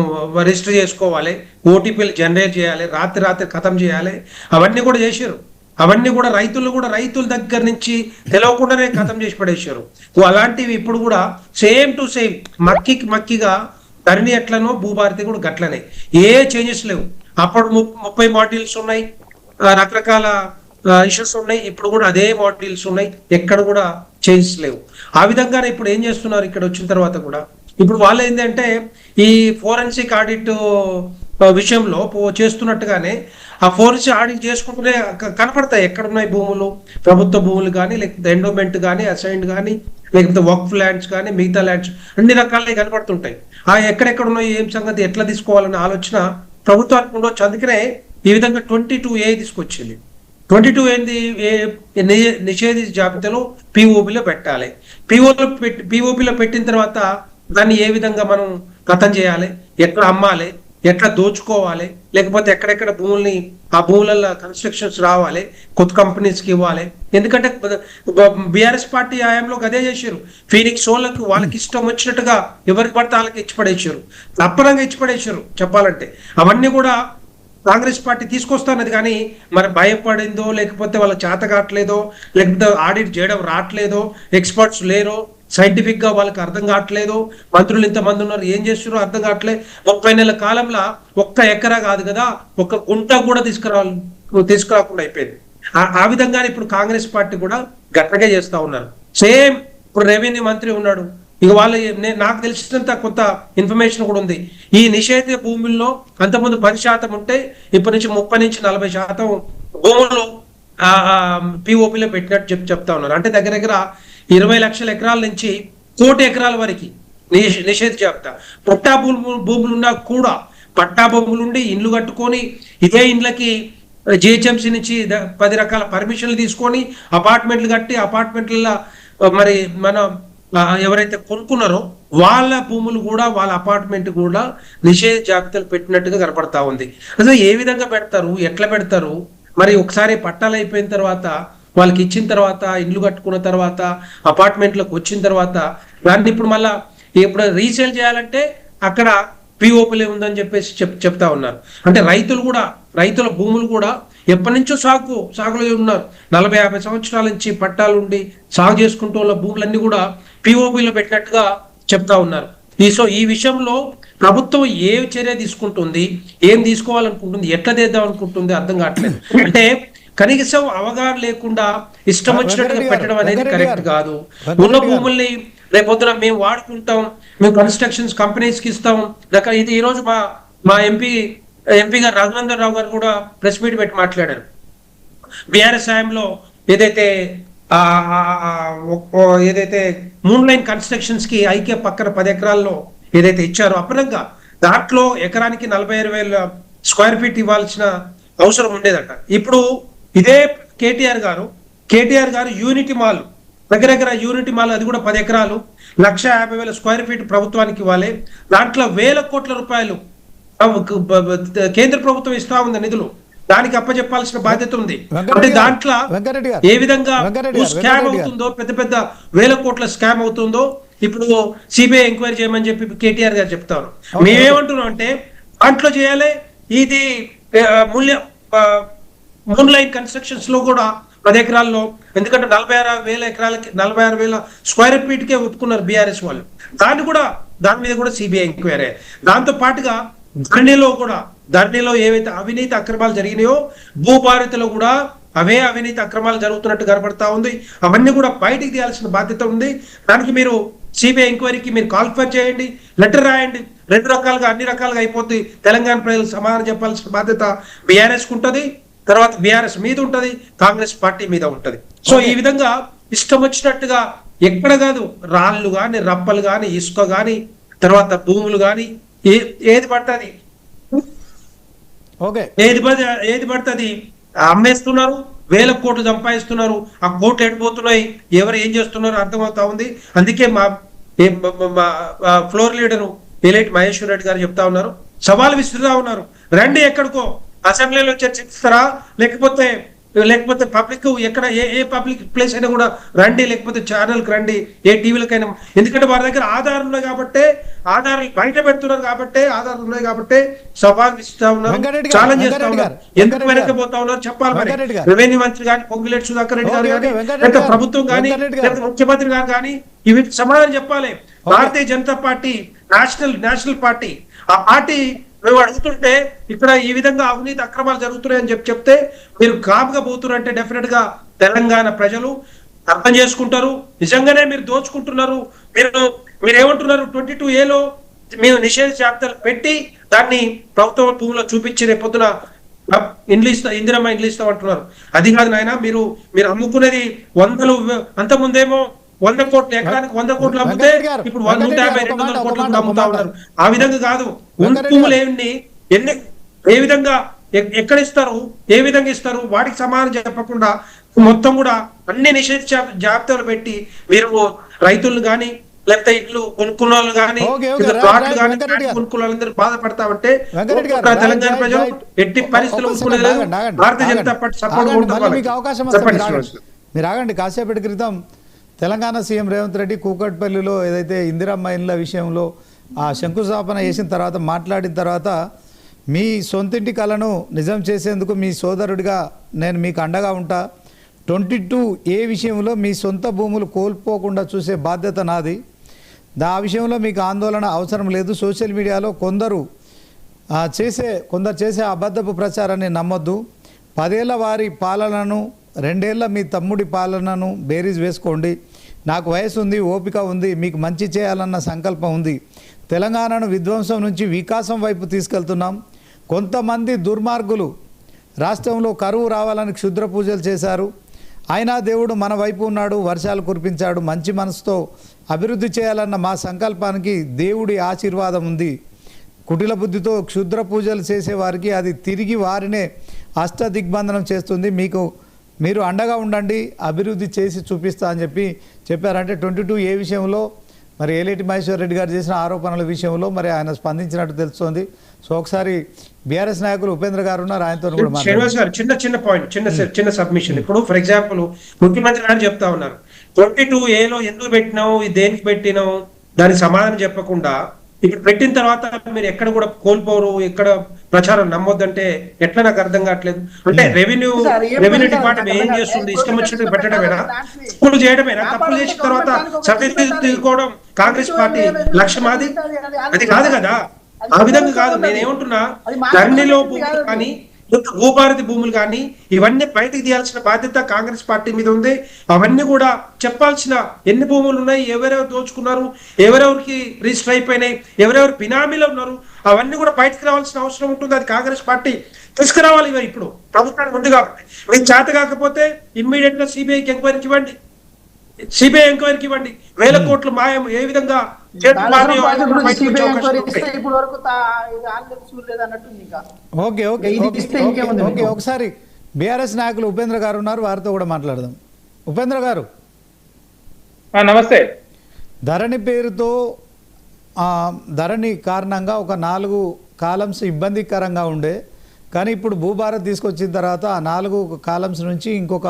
రిజిస్టర్ చేసుకోవాలి, ఓటీపీలు జనరేట్ చేయాలి, రాత్రి ఖతం చేయాలి, అవన్నీ కూడా చేశారు. అవన్నీ కూడా రైతుల దగ్గర నుంచి తెలవకుండానే ఖతం చేసి పడేశారు. అలాంటివి ఇప్పుడు కూడా సేమ్ టు సేమ్ మక్కిగా ధరణి ఎట్లనో భూభారతి కూడా గట్లనే, ఏ చేంజెస్ లేవు. అప్పుడు 30 మాడ్యూల్స్ ఉన్నాయి, రకరకాల ఇష్యూస్ ఉన్నాయి, ఇప్పుడు కూడా అదే మాడ్యూల్స్ ఉన్నాయి, ఎక్కడ కూడా చేంజెస్ లేవు. ఆ విధంగానే ఇప్పుడు ఏం చేస్తున్నారు ఇక్కడ వచ్చిన తర్వాత కూడా, ఇప్పుడు వాళ్ళు ఏంటంటే ఈ ఫోరెన్సిక్ ఆడిట్ విషయంలో చేస్తున్నట్టుగానే ఆ ఫోరెన్సిక్ ఆడిట్ చేసుకుంటూనే కనపడతాయి ఎక్కడున్నాయి భూములు, ప్రభుత్వ భూములు కానీ, లేకపోతే ఎండోమెంట్ కానీ, అసైన్డ్ కానీ, లేకపోతే వక్ఫ్ ల్యాండ్స్ కానీ మిగతా ల్యాండ్స్ అన్ని రకాలే కనపడుతుంటాయి. ఎక్కడెక్కడ ఉన్నాయి ఏం సంగతి ఎట్లా తీసుకోవాలనే ఆలోచన ప్రభుత్వానికి ఉండొచ్చు. అందుకనే ఈ విధంగా 22A తీసుకొచ్చింది. 22 ఏంది, నిషేధిత జాబితాలో పిఓపిలో పెట్టాలి. పిఓపిలో పెట్టిన తర్వాత దాన్ని ఏ విధంగా మనం కథం చేయాలి, ఎట్లా అమ్మాలి, ఎట్లా దోచుకోవాలి, లేకపోతే ఎక్కడెక్కడ భూముల్ని ఆ భూములలో కన్స్ట్రక్షన్స్ రావాలి, కొత్త కంపెనీస్కి ఇవ్వాలి. ఎందుకంటే బీఆర్ఎస్ పార్టీ హయాంలో అదే చేశారు. ఫీనిక్స్ వాళ్ళకి వాళ్ళకి ఇష్టం వచ్చినట్టుగా ఎవరికి పడితే వాళ్ళకి ఇచ్చిపడేసారు, తప్పనంగా ఇచ్చిపడేసారు చెప్పాలంటే. అవన్నీ కూడా కాంగ్రెస్ పార్టీ తీసుకొస్తానది, కానీ మరి భయపడిందో లేకపోతే వాళ్ళ చేత కావట్లేదో లేకపోతే ఆడిట్ చేయడం రావట్లేదో, ఎక్స్పర్ట్స్ లేరో, సైంటిఫిక్ గా వాళ్ళకి అర్థం కావట్లేదు, మంత్రులు ఇంతమంది ఉన్నారు ఏం చేస్తున్నారో అర్థం కావట్లేదు. 30 నెలల కాలంలో ఒక్క ఎకరా కాదు కదా, ఒక్క గుంట కూడా తీసుకురాకుండా అయిపోయింది. ఆ విధంగానే ఇప్పుడు కాంగ్రెస్ పార్టీ కూడా గట్టిగా చేస్తా ఉన్నారు. సేమ్ ఇప్పుడు రెవెన్యూ మంత్రి ఉన్నాడు, ఇక వాళ్ళు నాకు తెలిసినంత కొంత ఇన్ఫర్మేషన్ కూడా ఉంది. ఈ నిషేధిత భూముల్లో అంతకుముందు 10% ఉంటే ఇప్పటి నుంచి 30 నుంచి 40% భూములు పిఓపిలో పెట్టినట్టు చెప్తా ఉన్నారు. అంటే దగ్గర దగ్గర 20 లక్షల ఎకరాల నుంచి 1 కోటి ఎకరాల వరకు నిషేధ జాబితా. పట్టా భూములు ఉన్నా కూడా పట్టా భూములుండి ఇండ్లు కట్టుకొని ఇదే ఇండ్లకి జిహెచ్ఎంసీ నుంచి 10 రకాల పర్మిషన్లు తీసుకొని అపార్ట్మెంట్లు కట్టి అపార్ట్మెంట్ల మరి మన ఎవరైతే కొనుక్కున్నారో వాళ్ళ భూములు కూడా వాళ్ళ అపార్ట్మెంట్ కూడా నిషేధ జాబితాలు పెట్టినట్టుగా కనపడతా ఉంది. అసలు ఏ విధంగా పెడతారు, ఎట్లా పెడతారు? మరి ఒకసారి పట్టాలు అయిపోయిన తర్వాత వాళ్ళకి ఇచ్చిన తర్వాత ఇండ్లు కట్టుకున్న తర్వాత అపార్ట్మెంట్లకు వచ్చిన తర్వాత దాన్ని ఇప్పుడు మళ్ళా ఇప్పుడు రీసేల్ చేయాలంటే అక్కడ పిఓపిలే ఉందని చెప్పేసి చెప్తా ఉన్నారు. అంటే రైతుల భూములు కూడా ఎప్పటి నుంచో సాగులో ఉన్నారు. 40-50 సంవత్సరాల నుంచి పట్టాలు ఉండి సాగు చేసుకుంటూ ఉన్న భూములన్నీ కూడా పిఓపిలో పెట్టినట్టుగా చెప్తా ఉన్నారు. ఈ విషయంలో ప్రభుత్వం ఏ చర్య తీసుకుంటుంది, ఏం తీసుకోవాలనుకుంటుంది, ఎట్లా చేద్దాం అనుకుంటుంది అర్థం కావట్లేదు. అంటే కనీసం అవగాహన లేకుండా ఇష్టం వచ్చినట్టుగా పెట్టడం అనేది కరెక్ట్ కాదు. ఉన్న భూముల్ని రేపొద్దున మేము వాడుకుంటాం, మేము కన్స్ట్రక్షన్స్ కంపెనీస్కి ఇస్తాం. ఇది ఈరోజు మా ఎంపీ గారు రఘునందన్ రావు గారు కూడా ప్రెస్ మీట్ పెట్టి మాట్లాడారు. బీఆర్ఎస్ హయాంలో ఏదైతే మూన్ లైన్ కన్స్ట్రక్షన్స్ కి ఐక్య పక్కన 10 ఎకరాల్లో ఏదైతే ఇచ్చారో అప్పనంగా దాంట్లో ఎకరానికి 46,000 స్క్వేర్ ఫీట్ ఇవ్వాల్సిన అవసరం ఉండేదట. ఇప్పుడు ఇదే కేటీఆర్ గారు యూనిటీ మాల్ దగ్గర యూనిటీ మాల్ అది కూడా 10 ఎకరాలు 150,000 స్క్వేర్ ఫీట్ ప్రభుత్వానికి ఇవ్వాలి. దాంట్లో 1,000 కోట్ల రూపాయలు కేంద్ర ప్రభుత్వం ఇస్తా ఉంది నిధులు, దానికి అప్పచెప్పాల్సిన బాధ్యత ఉంది. అంటే దాంట్లో ఏ విధంగా స్కామ్ అవుతుందో, పెద్ద 1,000 కోట్ల స్కామ్ అవుతుందో ఇప్పుడు సిబిఐ ఎంక్వైరీ చేయమని చెప్పి కేటీఆర్ గారు చెప్తారు. మేమేమంటున్నాం అంటే దాంట్లో చేయాలి. ఇది మూన్ లైన్ కన్స్ట్రక్షన్స్ లో కూడా 10 ఎకరాల్లో, ఎందుకంటే 46,000 స్క్వేర్ ఫీట్ కే ఒప్పుకున్నారు బీఆర్ఎస్ వాళ్ళు. దాని మీద కూడా సిబిఐ ఎంక్వైరీ. దాంతో పాటుగా ధరణిలో ఏవైతే అవినీతి అక్రమాలు జరిగినాయో భూభారతిలో కూడా అవే అవినీతి అక్రమాలు జరుగుతున్నట్టు కనపడతా ఉంది. అవన్నీ కూడా బయటికి తీయాల్సిన బాధ్యత ఉంది. దానికి మీరు సిబిఐ ఎంక్వైరీకి మీరు కాల్ఫర్ చేయండి, లెటర్ రాయండి. 2 రకాలుగా అన్ని రకాలుగా అయిపోతుంది. తెలంగాణ ప్రజలకు సమాధానం చెప్పాల్సిన బాధ్యత బీఆర్ఎస్ ఉంటది, తర్వాత బీఆర్ఎస్ మీద ఉంటది, కాంగ్రెస్ పార్టీ మీద ఉంటది. సో ఈ విధంగా ఇష్టం వచ్చినట్టుగా ఎక్కడ కాదు, రాళ్ళు గాని, రప్పలు గాని, ఇసుక గాని, తర్వాత భూములు గాని ఏది పడుతుంది ఏది పడుతుంది అమ్మేస్తున్నారు, 1,000 కోట్లు సంపాదిస్తున్నారు. ఆ కోట్లు ఎడిపోతున్నాయి, ఎవరు ఏం చేస్తున్నారో అర్థమవుతా ఉంది. అందుకే మా floor leader elite Maheshwar Reddy గారు చెప్తా ఉన్నారు, సవాల్ విసురుతా ఉన్నారు, రండి ఎక్కడికో అసెంబ్లీలో చర్చిస్తారా, లేకపోతే పబ్లిక్ ఎక్కడ ఏ పబ్లిక్ ప్లేస్ అయినా కూడా రండి, లేకపోతే ఛానల్కి రండి, ఏ టీవీలకైనా. ఎందుకంటే వారి దగ్గర ఆధారాలు ఉన్నాయి కాబట్టి, ఆధారాలు బయట పెడుతున్నారు కాబట్టి, ఆధారాలు ఉన్నాయి కాబట్టి సవాల్ ఇస్తా ఉన్నారు, ఛాలెంజ్ చేస్తా ఉన్నారు. ఎందుకు వెనకపోతా ఉన్నారు చెప్పాలి. మరి రెవెన్యూ మంత్రి కానీ, పొంగులేటి సుధాకర్ రెడ్డి గారు కానీ, లేకపోతే ప్రభుత్వం కానీ, లేకపోతే ముఖ్యమంత్రి గారు కానీ వీటికి సమాధానం చెప్పాలి. Bharatiya Janata party national party, ఆ పార్టీ మేము అడుగుతుంటే ఇక్కడ ఈ విధంగా అవినీతి అక్రమాలు జరుగుతున్నాయని చెప్తే మీరు కాపుగా పోతున్నారంటే డెఫినెట్ గా తెలంగాణ ప్రజలు అర్థం చేసుకుంటారు. నిజంగానే మీరు దోచుకుంటున్నారు. మీరు ఏమంటున్నారు, 22A మేము నిషేధ జాబితాలు పెట్టి దాన్ని ప్రభుత్వ భూమిలో చూపించి రేపొద్దున ఇందిరమ్మ ఇండ్లు ఇస్తాం అంటున్నారు. అది కాదు నాయన, మీరు అమ్ముకునేది 100. అంతకుముందేమో 100 కోట్లు ఎకరానికి 100 కోట్లు అమ్మితే వెంకటరెడ్డి గారు, ఇప్పుడు వెంకటరెడ్డి 150 గారు, 200 ఒక కోట్లు మాట, కూడా అమ్ముతా ఒక మాట. ఉన్నారు. ఆ విధంగా కాదు. వెంకటరెడ్డి భూములు ఎన్ని ఏ విధంగా ఎక్కడ ఇస్తారు, ఏ విధంగా ఇస్తారు, వాటికి సమాధానం చెప్పకుండా మొత్తం కూడా అన్ని నిషేధ జాబితాలు పెట్టి మీరు రైతులను కానీ లేకపోతే ఇల్లు కొనుక్కున్న వాళ్ళు కానీ ఓకే, ఓకే, ప్లాట్లు రైట్, కానీ వెంకటరెడ్డి గారు. కొనుక్కున్న వాళ్ళందరూ బాధపడతామంటే వెంకటరెడ్డి గారు, తెలంగాణ రైట్, ప్రజలు రైట్. ఎట్టి పరిస్థితుల్లో ఒక్క ఒప్పుకునేది సెకండ్ లేదు. ఆగండి, భారతీయ ఆగండి. జనతా పార్టీ సపోర్ట్ ఆగండి, ఉంటుంది. మళ్ళీ మీకు అవకాశం వస్తుంది. చెప్పండి మీరు ఆగండి. శ్రీనివాస్. మీరు ఆగండి. కాసేపటి క్రితం తెలంగాణ సీఎం రేవంత్ రెడ్డి కూకట్పల్లిలో ఏదైతే ఇందిరమ్మ ఇండ్ల విషయంలో ఆ శంకుస్థాపన చేసిన తర్వాత మాట్లాడిన తర్వాత మీ సొంతింటి కలను నిజం చేసేందుకు మీ సోదరుడిగా నేను మీకు అండగా ఉంటా. 22A విషయంలో మీ సొంత భూములు కోల్పోకుండా చూసే బాధ్యత నాది. ఆ విషయంలో మీకు ఆందోళన అవసరం లేదు. సోషల్ మీడియాలో కొందరు చేసే అబద్ధపు ప్రచారాన్ని నమ్మొద్దు. 10 ఏళ్ల వారి పాలనను 2 ఏళ్ల మీ తమ్ముడి పాలనను బేరీజ్ వేసుకోండి. నాకు వయసు ఉంది, ఓపిక ఉంది, మీకు మంచి చేయాలన్న సంకల్పం ఉంది. తెలంగాణను విధ్వంసం నుంచి వికాసం వైపు తీసుకెళ్తున్నాం. కొంతమంది దుర్మార్గులు రాష్ట్రంలో కరువు రావాలని క్షుద్ర పూజలు చేశారు. అయినా దేవుడు మన వైపు ఉన్నాడు, వర్షాలు కురిపించాడు. మంచి మనసుతో అభివృద్ధి చేయాలన్న మా సంకల్పానికి దేవుడి ఆశీర్వాదం ఉంది. కుటిల బుద్ధితో క్షుద్ర పూజలు చేసేవారికి అది తిరిగి వారినే అష్టదిగ్బంధనం చేస్తుంది. మీరు అండగా ఉండండి, అభివృద్ధి చేసి చూపిస్తా అని చెప్పారంటే 22A విషయంలో మరి ఏలేటి మహేశ్వర్ రెడ్డి గారు చేసిన ఆరోపణల విషయంలో మరి ఆయన స్పందించినట్టు తెలుస్తోంది. సో ఒకసారి బీఆర్ఎస్ నాయకులు ఉపేంద్ర గారు ఉన్నారు, ఆయనతో కూడా మాట్లాడారు. శ్రీనివాస్ గారు చిన్న పాయింట్, చిన్న సబ్మిషన్. ఇప్పుడు ఫర్ ఎగ్జాంపుల్ ముఖ్యమంత్రి గారు చెప్తా ఉన్నారు 22A ఎందుకు పెట్టినావు, దేనికి పెట్టినావు, దానికి సమాధానం చెప్పకుండా ఇప్పుడు పెట్టిన తర్వాత మీరు ఎక్కడ కూడా కోల్పోరు, ఎక్కడ ప్రచారం నమ్మొద్దంటే ఎట్లా నాకు అర్థం కావట్లేదు. అంటే రెవెన్యూ డిపార్ట్మెంట్ ఏం చేస్తుంది, ఇష్టం వచ్చినట్టు పెట్టడమేనా, తప్పులు చేయడమేనా, తప్పులు చేసిన తర్వాత సర్టిఫికేట్ తీసుకోవడం కాంగ్రెస్ పార్టీ లక్ష్యం? అది కాదు కదా, ఆ విధంగా కాదు. నేనేమంటున్నా, ధరణిలో భూములు కానీ భూభారతి భూములు కానీ ఇవన్నీ బయటకు తీయాల్సిన బాధ్యత కాంగ్రెస్ పార్టీ మీద ఉంది. అవన్నీ కూడా చెప్పాల్సిన ఎన్ని భూములు ఉన్నాయి, ఎవరెవరు దోచుకున్నారు, ఎవరెవరికి రిజిస్టర్ అయిపోయినాయి, ఎవరెవరు బినామీలో ఉన్నారు, అవన్నీ కూడా బయటకు రావాల్సిన అవసరం ఉంటుంది. అది కాంగ్రెస్ పార్టీ తీసుకురావాలి. ఇప్పుడు ప్రభుత్వానికి ఉంది కాబట్టి మీకు చేత కాకపోతే ఇమ్మీడియట్ గా సిబిఐకి ఎంక్వైరీకి ఇవ్వండి, వేల కోట్లు మాయం ఏ విధంగా ఒకసారి బీఆర్ఎస్ నాయకులు ఉపేంద్ర గారు ఉన్నారు, వారితో కూడా మాట్లాడదాం. ఉపేంద్ర గారు నమస్తే. ధరణి పేరుతో ధరణి కారణంగా ఒక 4 కాలమ్స్ ఇబ్బందికరంగా ఉండే, కానీ ఇప్పుడు భూభారత్ తీసుకొచ్చిన తర్వాత ఆ 4 కాలమ్స్ నుంచి ఇంకొక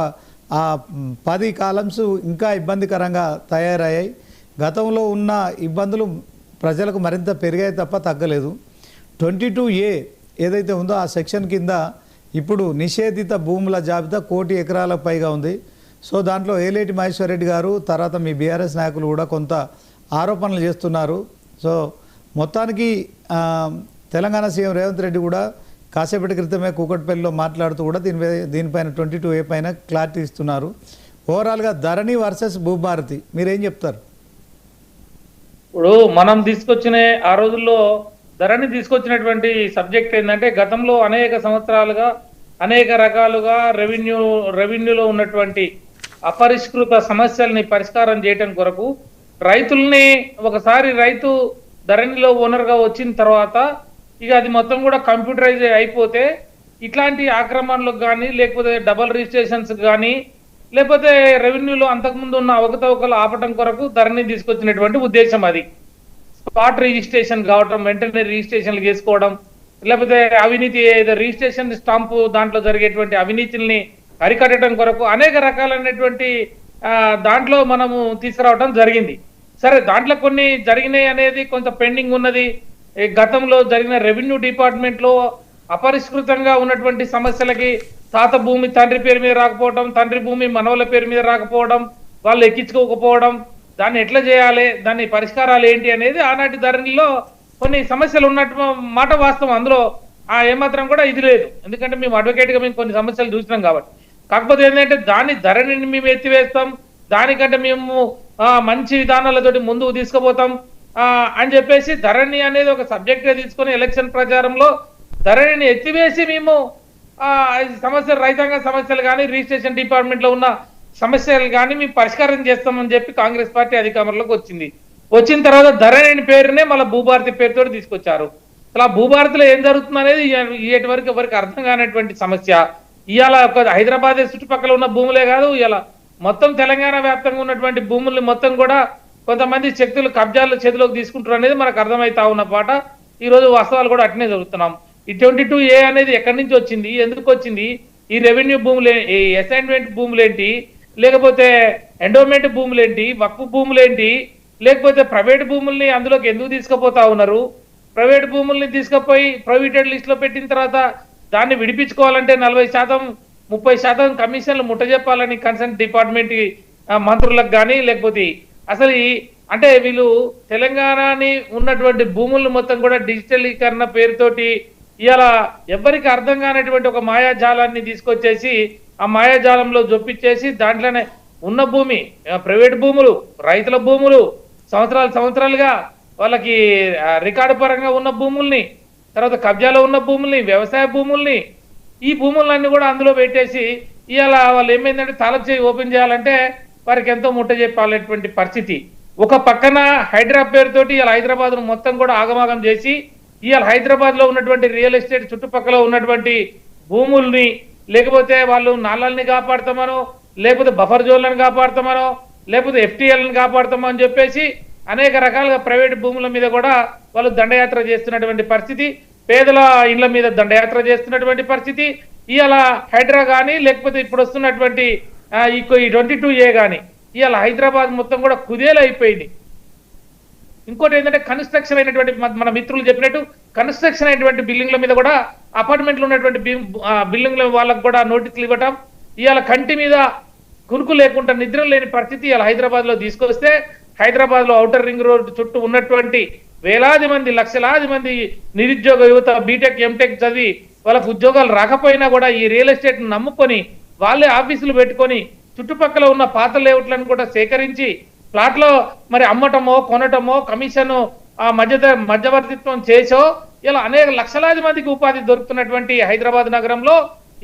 10 కాలమ్స్ ఇంకా ఇబ్బందికరంగా తయారయ్యాయి. గతంలో ఉన్న ఇబ్బందులు ప్రజలకు మరింత పెరిగాయి తప్ప తగ్గలేదు. 22A ఏదైతే ఉందో ఆ సెక్షన్ కింద ఇప్పుడు నిషేధిత భూముల జాబితా 1 కోటి ఎకరాలకు పైగా ఉంది. సో దాంట్లో ఏలేటి మహేశ్వర్ రెడ్డి గారు తర్వాత మీ బీఆర్ఎస్ నాయకులు కూడా కొంత ఆరోపణలు చేస్తున్నారు. సో మొత్తానికి తెలంగాణ సీఎం రేవంత్ రెడ్డి కూడా కాసేపటి క్రితమే కూకట్పల్లిలో మాట్లాడుతూ కూడా దీనిపైన 22A పైన క్లారిటీ ఇస్తున్నారు. ఓవరాల్గా ధరణి వర్సెస్ భూభారతి మీరేం చెప్తారు? ఇప్పుడు మనం ఆ రోజుల్లో ధరణి తీసుకొచ్చినటువంటి సబ్జెక్ట్ ఏంటంటే, గతంలో అనేక సంవత్సరాలుగా అనేక రకాలుగా రెవెన్యూలో ఉన్నటువంటి అపరిష్కృత సమస్యల్ని పరిష్కారం చేయటం కొరకు రైతుల్ని ఒకసారి రైతు ధరణిలో ఓనర్గా వచ్చిన తర్వాత ఇక అది మొత్తం కూడా కంప్యూటరైజ్ అయిపోతే ఇట్లాంటి ఆక్రమణలకు కానీ లేకపోతే డబల్ రిజిస్ట్రేషన్స్ కానీ లేకపోతే రెవెన్యూలో అంతకుముందు ఉన్న అవకతవకలు ఆపటం కొరకు ధరణి తీసుకొచ్చినటువంటి ఉద్దేశం. అది స్పాట్ రిజిస్ట్రేషన్ కావటం, వెంటనే రిజిస్ట్రేషన్లు చేసుకోవడం, లేకపోతే అవినీతి రిజిస్ట్రేషన్ స్టాంపు దాంట్లో జరిగేటువంటి అవినీతిని అరికట్టడం కొరకు అనేక రకాలైనటువంటి దాంట్లో మనము తీసుకురావడం జరిగింది. సరే, దాంట్లో కొన్ని జరిగినాయి అనేది కొంత పెండింగ్ ఉన్నది. గతంలో జరిగిన రెవెన్యూ డిపార్ట్మెంట్ లో అపరిష్కృతంగా ఉన్నటువంటి సమస్యలకి తాత భూమి తండ్రి పేరు మీద రాకపోవడం, తండ్రి భూమి మనవల పేరు మీద రాకపోవడం, వాళ్ళు ఎక్కించుకోకపోవడం, దాన్ని ఎట్లా చేయాలి, దాని పరిష్కారాలు ఏంటి అనేది ఆనాటి ధరణిలో కొన్ని సమస్యలు ఉన్నట్టు మాట వాస్తవం. అందులో ఏమాత్రం కూడా ఇది లేదు, ఎందుకంటే మేము అడ్వకేట్ గా మేము కొన్ని సమస్యలు చూసినాం కాబట్టి. కాకపోతే ఏంటంటే దాని ధరణిని మేము ఎత్తివేస్తాం, దానికంటే మేము మంచి విధానాలతోటి ముందుకు తీసుకుపోతాం అని చెప్పేసి ధరణి అనేది ఒక సబ్జెక్ట్ గా తీసుకొని ఎలక్షన్ ప్రచారంలో ధరణిని ఎత్తివేసి మేము సమస్యలు, రైతాంగ సమస్యలు కానీ రిజిస్ట్రేషన్ డిపార్ట్మెంట్ లో ఉన్న సమస్యలు కానీ మేము పరిష్కారం చేస్తామని చెప్పి కాంగ్రెస్ పార్టీ అధికారంలోకి వచ్చింది. వచ్చిన తర్వాత ధరణి పేరునే మళ్ళీ భూభారతి పేరుతో తీసుకొచ్చారు. అసలు ఆ భూభారతిలో ఏం జరుగుతుంది అనేది ఇయ్యేటి వరకు ఎవరికి అర్థం కానటువంటి సమస్య. ఇవాళ హైదరాబాద్ చుట్టుపక్కల ఉన్న భూములే కాదు, ఇవాళ మొత్తం తెలంగాణ వ్యాప్తంగా ఉన్నటువంటి భూముల్ని మొత్తం కూడా కొంతమంది శక్తులు కబ్జాలు చేతిలోకి తీసుకుంటారు అనేది మనకు అర్థమవుతా ఉన్న పాట. ఈ రోజు వాస్తవాలు కూడా అట్నే జరుగుతున్నాం. ఈ 22A అనేది ఎక్కడి నుంచి వచ్చింది, ఎందుకు వచ్చింది, ఈ రెవెన్యూ భూములు, ఈ అసైన్మెంట్ భూములేంటి, లేకపోతే ఎండోమెంట్ భూములేంటి, వక్ఫ్ భూములేంటి, లేకపోతే ప్రైవేట్ భూముల్ని అందులోకి ఎందుకు తీసుకుపోతా ఉన్నారు, ప్రైవేట్ భూముల్ని తీసుకుపోయి ప్రొహిబిటెడ్ లిస్ట్ లో పెట్టిన తర్వాత దాన్ని విడిపించుకోవాలంటే 40% 30% కమిషన్లు ముట్టజెప్పాలని కన్సర్న్ డిపార్ట్మెంట్ మంత్రులకు కానీ, లేకపోతే అసలు అంటే వీళ్ళు తెలంగాణని ఉన్నటువంటి భూములను మొత్తం కూడా డిజిటలీకరణ పేరుతోటి ఇవాళ ఎవ్వరికి అర్థం కానటువంటి ఒక మాయాజాలాన్ని తీసుకొచ్చేసి ఆ మాయాజాలంలో జొప్పించేసి దాంట్లోనే ఉన్న భూమి, ప్రైవేట్ భూములు, రైతుల భూములు, సంవత్సరాలుగా వాళ్ళకి రికార్డు పరంగా ఉన్న భూముల్ని, తర్వాత కబ్జాలో ఉన్న భూముల్ని, వ్యవసాయ భూముల్ని, ఈ భూములన్నీ కూడా అందులో పెట్టేసి ఇవాళ వాళ్ళు ఏమైందంటే తాళం చేయి ఓపెన్ చేయాలంటే వారికి ఎంతో ముట్ట చెప్పాలనేటువంటి పరిస్థితి. ఒక పక్కన హైదరాబాద్ పేరుతోటి ఇవాళ హైదరాబాద్ మొత్తం కూడా ఆగమాగం చేసి ఇవాళ హైదరాబాద్ లో ఉన్నటువంటి రియల్ ఎస్టేట్ చుట్టుపక్కల ఉన్నటువంటి భూముల్ని, లేకపోతే వాళ్ళు నాళాలని కాపాడుతామనో, లేకపోతే బఫర్ జోన్లను కాపాడుతామనో, లేకపోతే FTLని కాపాడుతామో అని చెప్పేసి అనేక రకాలుగా ప్రైవేట్ భూముల మీద కూడా వాళ్ళు దండయాత్ర చేస్తున్నటువంటి పరిస్థితి, పేదల ఇళ్ల మీద దండయాత్ర చేస్తున్నటువంటి పరిస్థితి. ఇవాళ హైడ్రా కానీ, లేకపోతే ఇప్పుడు వస్తున్నటువంటి ఈ 22A కానీ ఇవాళ హైదరాబాద్ మొత్తం కూడా కుదేలైపోయింది. ఇంకోటి ఏంటంటే కన్స్ట్రక్షన్ అయినటువంటి మన మిత్రులు చెప్పినట్టు కన్స్ట్రక్షన్ అయినటువంటి బిల్డింగ్ల మీద కూడా అపార్ట్మెంట్లు ఉన్నటువంటి బిల్డింగ్ల వాళ్ళకు కూడా నోటీసులు ఇవ్వటం, ఇవాళ కంటి మీద కునుకు లేకుండా నిద్ర లేని పరిస్థితి ఇవాళ హైదరాబాద్ లో తీసుకొస్తే హైదరాబాద్ లో ఔటర్ రింగ్ రోడ్ చుట్టూ ఉన్నటువంటి వేలాది మంది, లక్షలాది మంది నిరుద్యోగ యువత బీటెక్ ఎంటెక్ చదివి వాళ్ళకు ఉద్యోగాలు రాకపోయినా కూడా ఈ రియల్ ఎస్టేట్ నమ్ముకొని వాళ్ళే ఆఫీసులు పెట్టుకొని చుట్టుపక్కల ఉన్న పాత లేఅవుట్లను కూడా సేకరించి ప్లాట్లో మరి అమ్మటమో కొనటమో కమిషన్ మధ్యవర్తిత్వం చేసో ఇలా అనేక లక్షలాది మందికి ఉపాధి దొరుకుతున్నటువంటి హైదరాబాద్ నగరంలో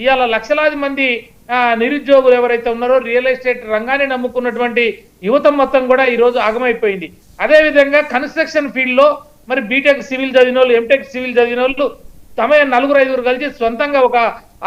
ఇవాళ లక్షలాది మంది నిరుద్యోగులు ఎవరైతే ఉన్నారో రియల్ ఎస్టేట్ రంగాన్ని నమ్ముకున్నటువంటి యువత మొత్తం కూడా ఈ రోజు ఆగమైపోయింది. అదే విధంగా కన్స్ట్రక్షన్ ఫీల్డ్ లో మరి బీటెక్ సివిల్ చదివిన వాళ్ళు, ఎంటెక్ సివిల్ చదివిన వాళ్ళు తమ 4-5 కలిసి సొంతంగా ఒక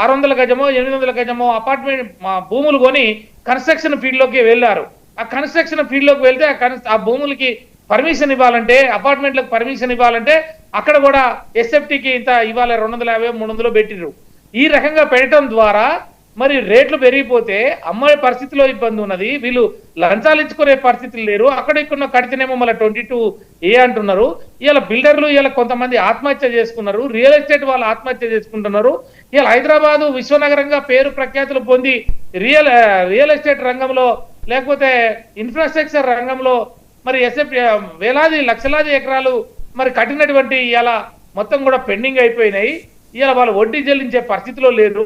600 గజమో 800 గజమో అపార్ట్మెంట్ భూములు కొని కన్స్ట్రక్షన్ ఫీల్డ్ లోకి వెళ్ళారు. ఆ కన్స్ట్రక్షన్ ఫీల్డ్ లోకి వెళ్తే ఆ భూములకి పర్మిషన్ ఇవ్వాలంటే, అపార్ట్మెంట్లకు పర్మిషన్ ఇవ్వాలంటే అక్కడ కూడా SFTకి ఇంత ఇవాళ 250-300 పెట్టిర్రు. ఈ రకంగా పెట్టడం ద్వారా మరి రేట్లు పెరిగిపోతే అమ్మే పరిస్థితిలో ఇబ్బంది ఉన్నది, వీళ్ళు లంచాలు ఇచ్చుకునే పరిస్థితులు లేరు. అక్కడ ఇక్కడ కడితేనేమో మళ్ళీ 22A అంటున్నారు. ఇవాళ బిల్డర్లు ఇలా కొంతమంది ఆత్మహత్య చేసుకున్నారు, రియల్ ఎస్టేట్ వాళ్ళు ఆత్మహత్య చేసుకుంటున్నారు. ఇవాళ హైదరాబాదు విశ్వనగరంగా పేరు ప్రఖ్యాతులు పొంది రియల్ ఎస్టేట్ రంగంలో లేకపోతే ఇన్ఫ్రాస్ట్రక్చర్ రంగంలో మరి వేలాది లక్షలాది ఎకరాలు మరి కట్టినటువంటి ఇవాళ మొత్తం కూడా పెండింగ్ అయిపోయినాయి. ఇవాళ వాళ్ళు వడ్డీ చెల్లించే పరిస్థితిలో లేరు,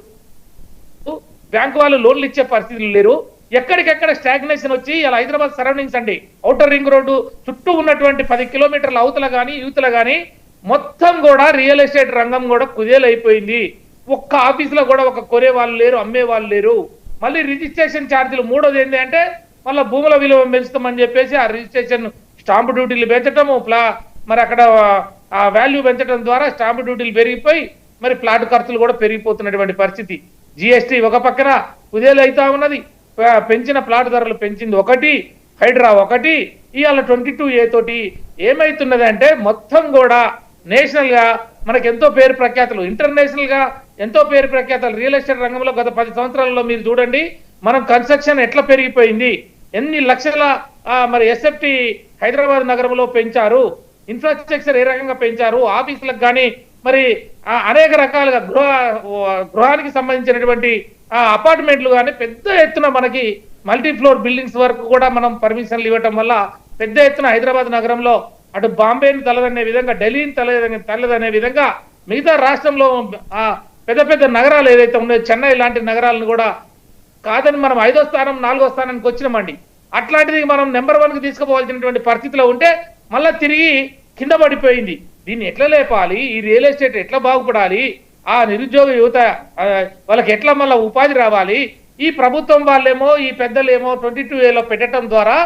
బ్యాంకు వాళ్ళు లోన్లు ఇచ్చే పరిస్థితులు లేరు. ఎక్కడికెక్కడ స్టాగ్నేషన్ వచ్చి ఇలా హైదరాబాద్ సరౌండింగ్స్ అండి, ఔటర్ రింగ్ రోడ్డు చుట్టూ ఉన్నటువంటి 10 కిలోమీటర్ల అవతల కానీ యూతల కానీ మొత్తం కూడా రియల్ ఎస్టేట్ రంగం కూడా కుదేలైపోయింది. ఒక్క ఆఫీసులో కూడా ఒక కొనే వాళ్ళు లేరు, అమ్మే వాళ్ళు లేరు. మళ్ళీ రిజిస్ట్రేషన్ ఛార్జీలు. మూడోది ఏంటి అంటే మళ్ళీ భూముల విలువ పెంచుతామని చెప్పేసి ఆ రిజిస్ట్రేషన్ స్టాంపు డ్యూటీలు పెంచటము, మరి అక్కడ ఆ వాల్యూ పెంచడం ద్వారా స్టాంపు డ్యూటీలు పెరిగిపోయి మరి ప్లాట్ ఖర్చులు కూడా పెరిగిపోతున్నటువంటి పరిస్థితి. GST ఒక పక్కన కుదేలు అవుతా ఉన్నది, పెంచిన ప్లాట్ ధరలు పెంచింది ఒకటి, హైడ్రా ఒకటి, ఇవాళ 22A తోటి ఏమైతున్నది అంటే మొత్తం కూడా నేషనల్ గా మనకు ఎంతో పేరు ప్రఖ్యాతులు, ఇంటర్నేషనల్ గా ఎంతో పేరు ప్రఖ్యాతులు రియల్ ఎస్టేట్ రంగంలో గత 10 సంవత్సరాలలో మీరు చూడండి మనం కన్స్ట్రక్షన్ ఎట్లా పెరిగిపోయింది, ఎన్ని లక్షల మరి SFT హైదరాబాద్ నగరంలో పెంచారు, ఇన్ఫ్రాస్ట్రక్చర్ ఏ రకంగా పెంచారు, ఆఫీసులకు కానీ మరి అనేక రకాలుగా గృహానికి సంబంధించినటువంటి అపార్ట్మెంట్లు కానీ పెద్ద ఎత్తున మనకి మల్టీ ఫ్లోర్ బిల్డింగ్స్ వరకు కూడా మనం పర్మిషన్లు ఇవ్వటం వల్ల పెద్ద ఎత్తున హైదరాబాద్ నగరంలో అటు బాంబేని తలదనే విధంగా, ఢిల్లీని తలదనే విధంగా మిగతా రాష్ట్రంలో పెద్ద పెద్ద నగరాలు ఏదైతే ఉన్నాయో చెన్నై లాంటి నగరాలను కూడా కాదని మనం 5వ స్థానం 4వ స్థానానికి వచ్చినామండి. అట్లాంటిది మనం నెంబర్ 1కి తీసుకుపోవాల్సినటువంటి పరిస్థితిలో ఉంటే మళ్ళా తిరిగి కింద పడిపోయింది. దీన్ని ఎట్లా లేపాలి, ఈ రియల్ ఎస్టేట్ ఎట్లా బాగుపడాలి, ఆ నిరుద్యోగ యువత వాళ్ళకి ఎట్లా మళ్ళీ ఉపాధి రావాలి, ఈ ప్రభుత్వం వాళ్ళేమో ఈ పెద్దలేమో 22A పెట్టడం ద్వారా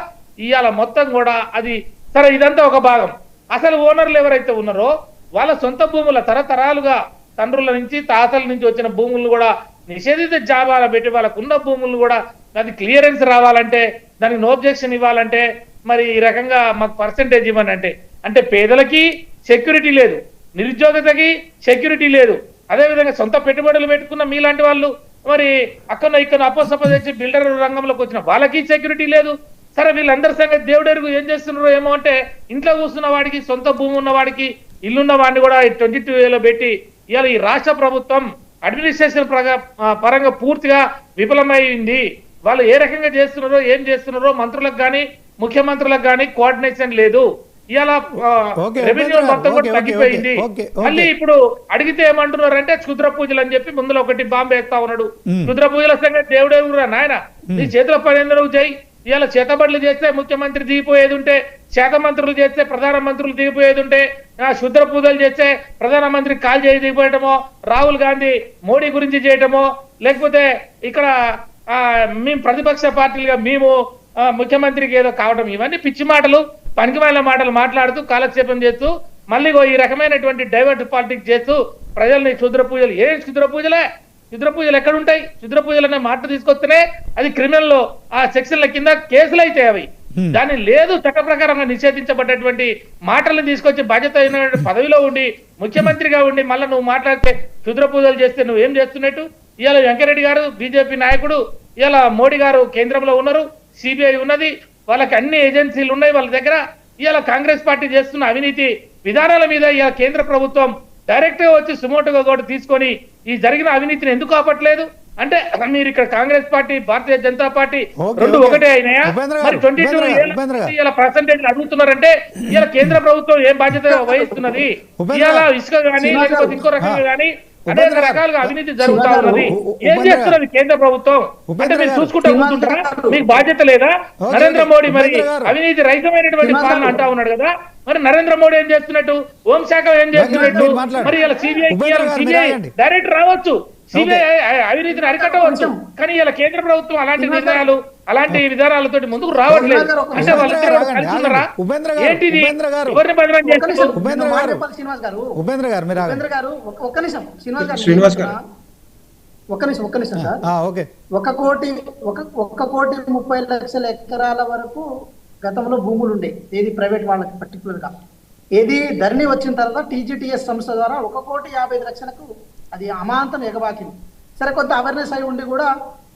ఇవాళ మొత్తం కూడా అది సరే ఇదంతా ఒక భాగం. అసలు ఓనర్లు ఎవరైతే ఉన్నారో వాళ్ళ సొంత భూముల తరతరాలుగా తండ్రుల నుంచి తాతల నుంచి వచ్చిన భూములను కూడా నిషేధిత జాబితాలో పెట్టి వాళ్ళకు ఉన్న భూములను కూడా అది క్లియరెన్స్ రావాలంటే దానికి నో అబ్జెక్షన్ ఇవ్వాలంటే మరి ఈ రకంగా మాకు పర్సెంటేజ్ ఇవ్వనంటే అంటే పేదలకి సెక్యూరిటీ లేదు, నిరుద్యోగతకి సెక్యూరిటీ లేదు, అదేవిధంగా సొంత పెట్టుబడులు పెట్టుకున్న మీలాంటి వాళ్ళు మరి అక్కడ ఇక్కడ అపోసప తెచ్చి బిల్డర్ రంగంలోకి వచ్చిన వాళ్ళకి సెక్యూరిటీ లేదు. సరే వీళ్ళందరి సంగతి దేవుడెరుగు ఏం చేస్తున్నారో ఏమో అంటే ఇంట్లో కూర్చున్న వాడికి సొంత భూమి ఉన్న వాడికి ఇల్లున్న వాడిని కూడా 22A పెట్టి ఇవాళ ఈ రాష్ట్ర ప్రభుత్వం అడ్మినిస్ట్రేషన్ పరంగా పూర్తిగా విఫలమైంది. వాళ్ళు ఏ రకంగా చేస్తున్నారో ఏం చేస్తున్నారో మంత్రులకు కానీ ముఖ్యమంత్రులకు కానీ కోఆర్డినేషన్ లేదు. ఇవాళ రెవెన్యూ మొత్తం కూడా తగ్గిపోయింది. మళ్ళీ ఇప్పుడు అడిగితే ఏమంటున్నారంటే క్షుద్ర పూజలు అని చెప్పి ముందులో ఒకటి బాంబే వేస్తా ఉన్నాడు. క్షుద్ర పూజల సంగతి దేవుడెవరురా నాయన, నీ చేతుల పని ఎందుకు చేయి. ఇవాళ చేతబడులు చేస్తే ముఖ్యమంత్రి దిగిపోయేది ఉంటే, శాఖ మంత్రులు చేస్తే ప్రధాన మంత్రులు దిగిపోయేది ఉంటే, శుద్ర పూజలు చేస్తే ప్రధానమంత్రి కాల్ చేయి దిగిపోయటమో, రాహుల్ గాంధీ మోడీ గురించి చేయటమో, లేకపోతే ఇక్కడ మేము ప్రతిపక్ష పార్టీలుగా మేము ముఖ్యమంత్రికి ఏదో కావడం, ఇవన్నీ పిచ్చి మాటలు పనికిమాలిన మాటలు మాట్లాడుతూ కాలక్షేపం చేస్తూ మళ్ళీ ఈ రకమైనటువంటి డైవర్ట్ పాలిటిక్స్ చేస్తూ ప్రజల్ని క్షుద్ర పూజలు ఏం క్షుద్ర పూజలే క్షుద్ర పూజలు ఎక్కడ ఉంటాయి? క్షుద్ర పూజలు అనే మాట తీసుకొస్తేనే అది క్రిమినల్ లో ఆ సెక్షన్ల కింద కేసులు అయితే అవి దాని లేదు చట్ట ప్రకారంగా నిషేధించబడ్డటువంటి మాటలను తీసుకొచ్చి బాధ్యత అయిన పదవిలో ఉండి ముఖ్యమంత్రిగా ఉండి మళ్ళీ నువ్వు మాట్లాడితే క్షుద్ర పూజలు చేస్తే నువ్వేం చేస్తున్నట్టు? ఇవాళ వెంకరెడ్డి గారు బీజేపీ నాయకుడు, ఇవాళ మోడీ గారు కేంద్రంలో ఉన్నారు, సిబిఐ ఉన్నది, వాళ్ళకి అన్ని ఏజెన్సీలు ఉన్నాయి వాళ్ళ దగ్గర. ఇవాళ కాంగ్రెస్ పార్టీ చేస్తున్న అవినీతి విధానాల మీద ఇవాళ కేంద్ర ప్రభుత్వం డైరెక్ట్ గా వచ్చి సుమోటోగా కూడా తీసుకొని ఈ జరిగిన అవినీతిని ఎందుకు ఆపట్లేదు అంటే మీరు ఇక్కడ కాంగ్రెస్ పార్టీ భారతీయ జనతా పార్టీ రెండు ఒకటే అయినాయా? మరి 22 పర్సెంటేజ్ అడుగుతున్నారంటే ఇలా కేంద్ర ప్రభుత్వం ఏం బాధ్యత వహిస్తున్నది? ఇవాళ ఇసుక గానీ లేకపోతే ఇంకో రకంగా గానీ అనేక రకాలుగా అవినీతి జరుగుతా ఉన్నది. ఏం చేస్తున్నది కేంద్ర ప్రభుత్వం అంటే మీరు చూసుకుంటా కూర్చుంటారా? మీకు బాధ్యత లేదా? నరేంద్ర మోడీ మరి అవినీతి రహితమైనటువంటి పాలన అంటా ఉన్నాడు కదా, మరి నరేంద్ర మోడీ ఏం చేస్తున్నట్టు, హోంశాఖ ఏం చేస్తున్నట్టు, మరి ఇలా సిబిఐ డైరెక్ట్ రావచ్చు, సిబిఐ అవినీతిని అరికట్టవచ్చు. కానీ ఇలా కేంద్ర ప్రభుత్వం అలాంటి నిర్ణయాలు అలాంటి విధానాలతో ముందుకు రావట్లేదు. అంటే వాళ్ళిద్దరూ కలుస్తున్నారా ఏంటిది? ఎవరిని బదనాం చేస్తారు? ఉపేంద్ర గారు మీరు ఒక్క నిమిషం శ్రీనివాస్ గారు ఒక్క నిమిషం సార్. ఓకే, 1,30,00,000 ఎకరాల వరకు గతంలో భూములు ఉండే, ఏది ప్రైవేట్ వాళ్ళకి పర్టికులర్ గా, ఏది ధరణి వచ్చిన తర్వాత టీజీటీఎస్ సంస్థ ద్వారా 1,55,00,000కు అది అమాంతం ఎగబాకింది. సరే కొంత అవేర్నెస్ అయి ఉండి కూడా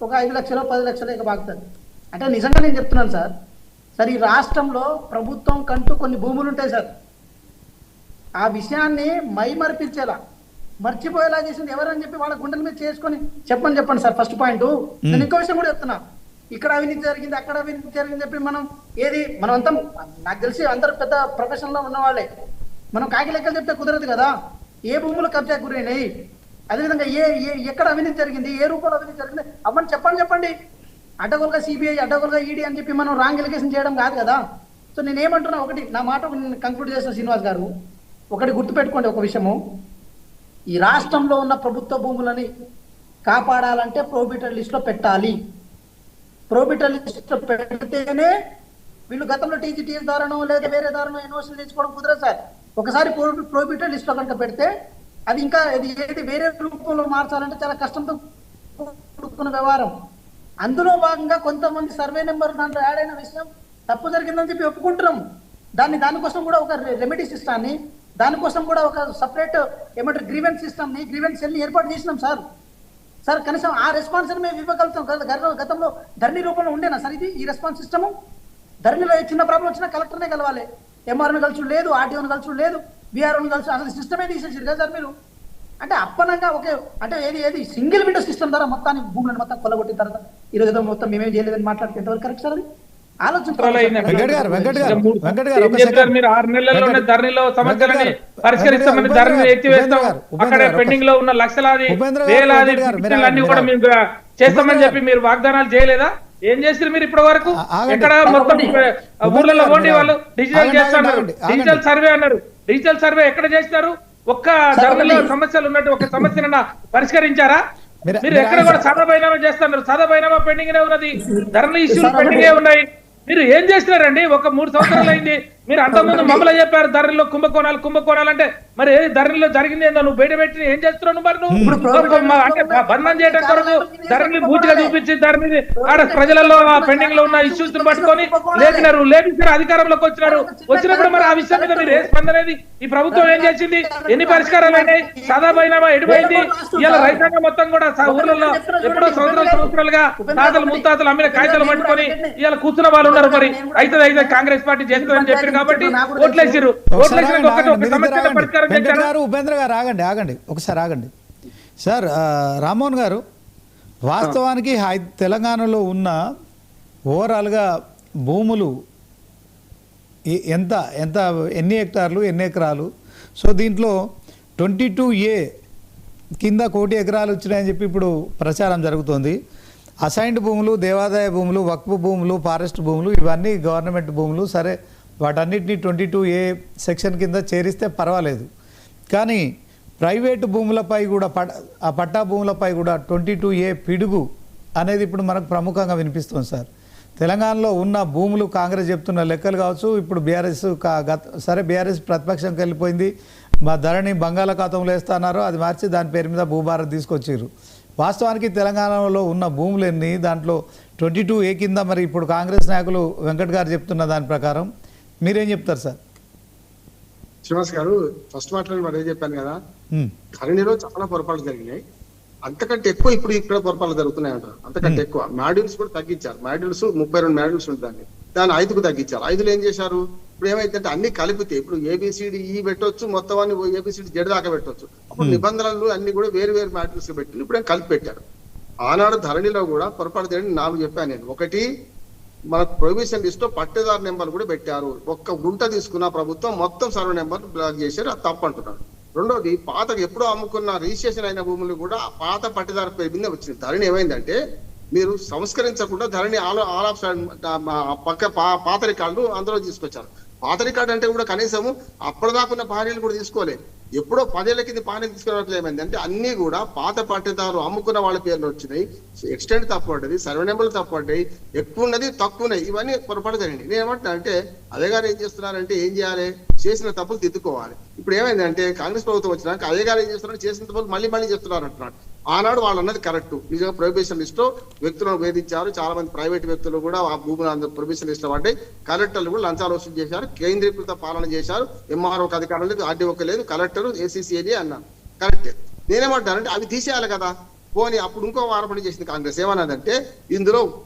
ఒక 5 లక్షలు 10 లక్షలు ఎగబాకుతుంది. అంటే నిజంగా నేను చెప్తున్నాను సార్, ఈ రాష్ట్రంలో ప్రభుత్వం కంటూ కొన్ని భూములు ఉంటాయి సార్, ఆ విషయాన్ని మైమరిపించేలా మర్చిపోయేలా చేసింది ఎవరని చెప్పి వాళ్ళ గుండెల మీద చేసుకొని చెప్పండి సార్. First point. నేను ఇంకో విషయం కూడా చెప్తున్నా, ఇక్కడ అవినీతి జరిగింది అక్కడ అవినీతి జరిగింది చెప్పి మనం అంతా నాకు తెలిసి అందరు పెద్ద ప్రొఫెషన్ లో ఉన్న వాళ్ళే, మనం కాకి లెక్కలు చెప్తే కుదరదు కదా. ఏ భూములు కబ్జా గురైనాయి, అదేవిధంగా ఎక్కడ అవినీతి జరిగింది, ఏ రూపంలో అవినీతి జరిగింది అవన్నీ చెప్పండి. అడ్డగోలుగా సిబిఐ అడ్డగోలుగా ఈడీ అని చెప్పి మనం రాంగ్ ఎలిగేషన్ చేయడం కాదు కదా. సో నేనేమంటున్నా, ఒకటి నా మాట కంక్లూడ్ చేసిన శ్రీనివాస్ గారు, ఒకటి గుర్తుపెట్టుకోండి ఒక విషయము, ఈ రాష్ట్రంలో ఉన్న ప్రభుత్వ భూములని కాపాడాలంటే ప్రోహిబిటెడ్ లిస్ట్లో పెట్టాలి. ప్రోహిబిటెడ్ లిస్ట్లో పెడితేనే వీళ్ళు గతంలో టీజీటీఎస్ ద్వారానో లేదా వేరే ద్వారానో ఎన్ఓసీలు తెచ్చుకోవడం కుదరదు సార్. ఒకసారి ప్రోహిబిటెడ్ లిస్ట్లో కనుక పెడితే అది ఇంకా ఏది వేరే రూపంలో మార్చాలంటే చాలా కష్టంతో కూడుకున్న వ్యవహారం. అందులో భాగంగా కొంతమంది సర్వే నెంబర్ దాంట్లో యాడ్ అయిన విషయం తప్పు జరిగిందని చెప్పి ఒప్పుకుంటున్నాం. దానికోసం కూడా ఒక రెమెడీ సిస్టాన్ని, దానికోసం కూడా ఒక సపరేట్ గ్రీవెన్స్ సిస్టమ్ని, గ్రీవెన్స్ సెల్ని ఏర్పాటు చేసినాం సార్. కనీసం ఆ రెస్పాన్స్ మేము ఇవ్వగలుగుతాం. గతంలో ధరణి రూపంలో ఉండేనా సార్ ఈ రెస్పాన్స్ సిస్టము? ధరణిలో చిన్న ప్రాబ్లం వచ్చినా కలెక్టర్నే కలవాలి, ఎంఆర్ఓని కలుసు లేదు, ఆర్టీఓని కలుసు లేదు, బీఆర్ఓని కలుసు, అసలు సిస్టమే తీసేసారు కదా సార్ మీరు. అంటే అప్పనంగా ఒకే అంటే ఏది సింగిల్ విండో సిస్టమ్ ద్వారా మొత్తాన్ని భూములను మొత్తం కొల్లగొట్టిన తర్వాత ఈరోజు ఏదో మొత్తం మేమేం చేయలేదని మాట్లాడితే ఎంతవరకు కరెక్ట్ సార్? అది మీరు 6 నెలల్లోనే ధరణిలో సమస్యలని పరిష్కరిస్తామని ధరణి ఎత్తివేస్తాం, అక్కడ పెండింగ్ లో ఉన్న లక్షలాది వేలాది అన్ని కూడా మేము చేస్తామని చెప్పి మీరు వాగ్దానాలు చేయలేదా? ఏం చేస్తారు మీరు ఇప్పటి వరకు? ఎక్కడ మొత్తం ఊర్లలో పోండి, వాళ్ళు డిజిటల్ చేస్తున్నారు, డిజిటల్ సర్వే అన్నారు, డిజిటల్ సర్వే ఎక్కడ చేస్తారు? ఒక్క ధరలో సమస్యలు ఉన్నట్టు ఒక సమస్యను పరిష్కరించారా? మీరు ఎక్కడ కూడా సాదా బైనామా చేస్తున్నారు. సాదా బైనామా పెండింగ్ ఉన్నది, ధరల ఇష్యూలు పెండింగ్ ఉన్నాయి. మీరు ఏం చేస్తున్నారండి? ఒక 3 సంవత్సరాలు అయింది. మీరు అంతకుముందు మమ్మల్ని చెప్పారు ధరల్లో కుంభకోణాలు అంటే మరి ధరల్లో జరిగింది ఏందో నువ్వు బయట పెట్టి ఏం చేస్తున్నావు? మరి నువ్వు అంటే బంధం చేయడం కొరకు ధరని బూచిగా చూపించి ధరని ఆడ ప్రజలలో పెండింగ్ లో ఉన్న ఇష్యూస్ పట్టుకొని లేపినారు అధికారంలోకి వచ్చినప్పుడు మరి ఆ విషయం మీద మీరు ఏ స్పందనేది? ఈ ప్రభుత్వం ఏం చేసింది? ఎన్ని పరిష్కారాలు అయినాయి? సాదా బైనామా ఎడిపోయింది. ఇలా రైతాంగం మొత్తం కూడా ఊర్లలో ఎప్పుడో సంవత్సరాలుగా తాతలు ముత్తాతలు అమ్మిన కాగితాలు పట్టుకొని ఇలా కూర్చున్న వాళ్ళు ఉన్నారు. మరి అయితే కాంగ్రెస్ పార్టీ చేస్తుందని చెప్పారు కాబట్టి ఓట్లేసారు. ఉపేంద్ర గారు ఆగండి ఒకసారి ఆగండి సార్. రామ్మోహన్ గారు, వాస్తవానికి తెలంగాణలో ఉన్న ఓవరాల్గా భూములు ఎన్ని హెక్టార్లు ఎన్ని ఎకరాలు? సో దీంట్లో 22A కింద 1 కోటి ఎకరాలు వచ్చినాయని చెప్పి ఇప్పుడు ప్రచారం జరుగుతోంది. అసైన్డ్ భూములు, దేవాదాయ భూములు, వక్ఫ్ భూములు, ఫారెస్ట్ భూములు ఇవన్నీ గవర్నమెంట్ భూములు. సరే, వాటన్నిటిని 22A సెక్షన్ కింద చేరిస్తే పర్వాలేదు. కానీ ప్రైవేటు భూములపై కూడా ఆ పట్టా భూములపై కూడా 22A పిడుగు అనేది ఇప్పుడు మనకు ప్రముఖంగా వినిపిస్తుంది సార్. తెలంగాణలో ఉన్న భూములు కాంగ్రెస్ చెప్తున్న లెక్కలు కావచ్చు. ఇప్పుడు బీఆర్ఎస్ సరే బీఆర్ఎస్ ప్రతిపక్షంకి వెళ్ళిపోయింది. మా ధరని బంగాళాఖాతంలో వేస్తున్నారు, అది మార్చి దాని పేరు మీద భూభారత్ తీసుకొచ్చారు. వాస్తవానికి తెలంగాణలో ఉన్న భూములు ఎన్ని? దాంట్లో 22A కింద మరి ఇప్పుడు కాంగ్రెస్ నాయకులు వెంకట్ గారు చెప్తున్న దాని ప్రకారం మీరేం చెప్తారు సార్? శ్రీనివాస్ గారు, ఫస్ట్ మాట్లాడి మరి ఏం చెప్పాను కదా, ధరణిలో చాలా పొరపాట్లు జరిగినాయి. అంతకంటే ఎక్కువ ఇప్పుడు ఇక్కడ పొరపాట్లు జరుగుతున్నాయి అంటారు. అంతకంటే ఎక్కువ మాడ్యూల్స్ కూడా తగ్గించారు. మాడ్యూల్స్ 32 మాడ్యూల్స్ ఉంటుంది, దాన్ని 5కు తగ్గించారు. 5లో ఏం చేశారు? ఇప్పుడు ఏమైందంటే అన్ని కలిపితే ఇప్పుడు ABCDE పెట్టొచ్చు, మొత్తం అన్ని ABCD దాకా పెట్టొచ్చు. అప్పుడు నిబంధనలు అన్ని కూడా వేరు వేరు మాడ్యూల్స్ పెట్టి ఇప్పుడు కలిపి పెట్టారు. ఆనాడు ధరణిలో కూడా పొరపాటు జరిగి 4 చెప్పాను నేను. ఒకటి, మనకు ప్రొహిబిషన్ లిస్ట్ లో పట్టేదారు నెంబర్ కూడా పెట్టారు. ఒక్క గుంట తీసుకున్న ప్రభుత్వం మొత్తం సర్వే నెంబర్ బ్లాక్ చేశారు, అది తప్పు అంటున్నారు. రెండోది, పాతకు ఎప్పుడో అమ్ముకున్న రిజిస్ట్రేషన్ అయిన భూములు కూడా పాత పట్టేదారు పేరు మీద వచ్చింది. ధరణి ఏమైందంటే మీరు సంస్కరించకుండా ధరణి పాత రికార్డులు అందులో తీసుకొచ్చారు. పాత రికార్డు అంటే కూడా కనీసము అప్పటిదాకున్న పానీలు కూడా తీసుకోలేదు. ఎప్పుడో 10 ఏళ్ల కింద పానీ తీసుకురావట్లు ఏమైంది అంటే అన్ని కూడా పాత పట్టేదారు అమ్ముకున్న వాళ్ళ పేర్లు వచ్చినాయి. ఎక్స్టెంట్ తప్పబడ్డది, సర్వే నెంబర్లు తప్పబడ్డాయి, ఎక్కువ ఉన్నది తక్కువ ఉన్నాయి. ఇవన్నీ పొరపాటు జరిగింది. నేను ఏమంటున్నా అంటే అదే గారు ఏం చేస్తున్నారంటే ఏం చేయాలి? చేసిన తప్పులు తిద్దుకోవాలి. ఇప్పుడు ఏమైందంటే కాంగ్రెస్ ప్రభుత్వం వచ్చినాక అదే గారు ఏం చేస్తున్నారు? చేసిన తప్పులు మళ్ళీ చేస్తున్నారు అంటున్నాడు. ఆనాడు వాళ్ళు అన్నది కరెక్ట్. నిజంగా ప్రొహిబిషన్ లిస్ట్ లో వ్యక్తులను వేధించారు. చాలా మంది ప్రైవేట్ వ్యక్తులు కూడా ఆ భూములు ప్రొహిబిషన్ లిస్ట్ లో పడ్డాయి. కలెక్టర్లు కూడా లంచాలు వసూలు చేశారు, కేంద్రీకృత పాలన చేశారు. MROకి అధికారం లేదు, RDOకి లేదు, కలెక్టర్ ACCA అన్నారు. కరెక్టే. నేనేమంటానంటే అవి తీసేయాలి కదా. పోనీ అప్పుడు ఇంకో ఆరోపణ చేసింది కాంగ్రెస్. ఏమన్నదంటే ఇందులో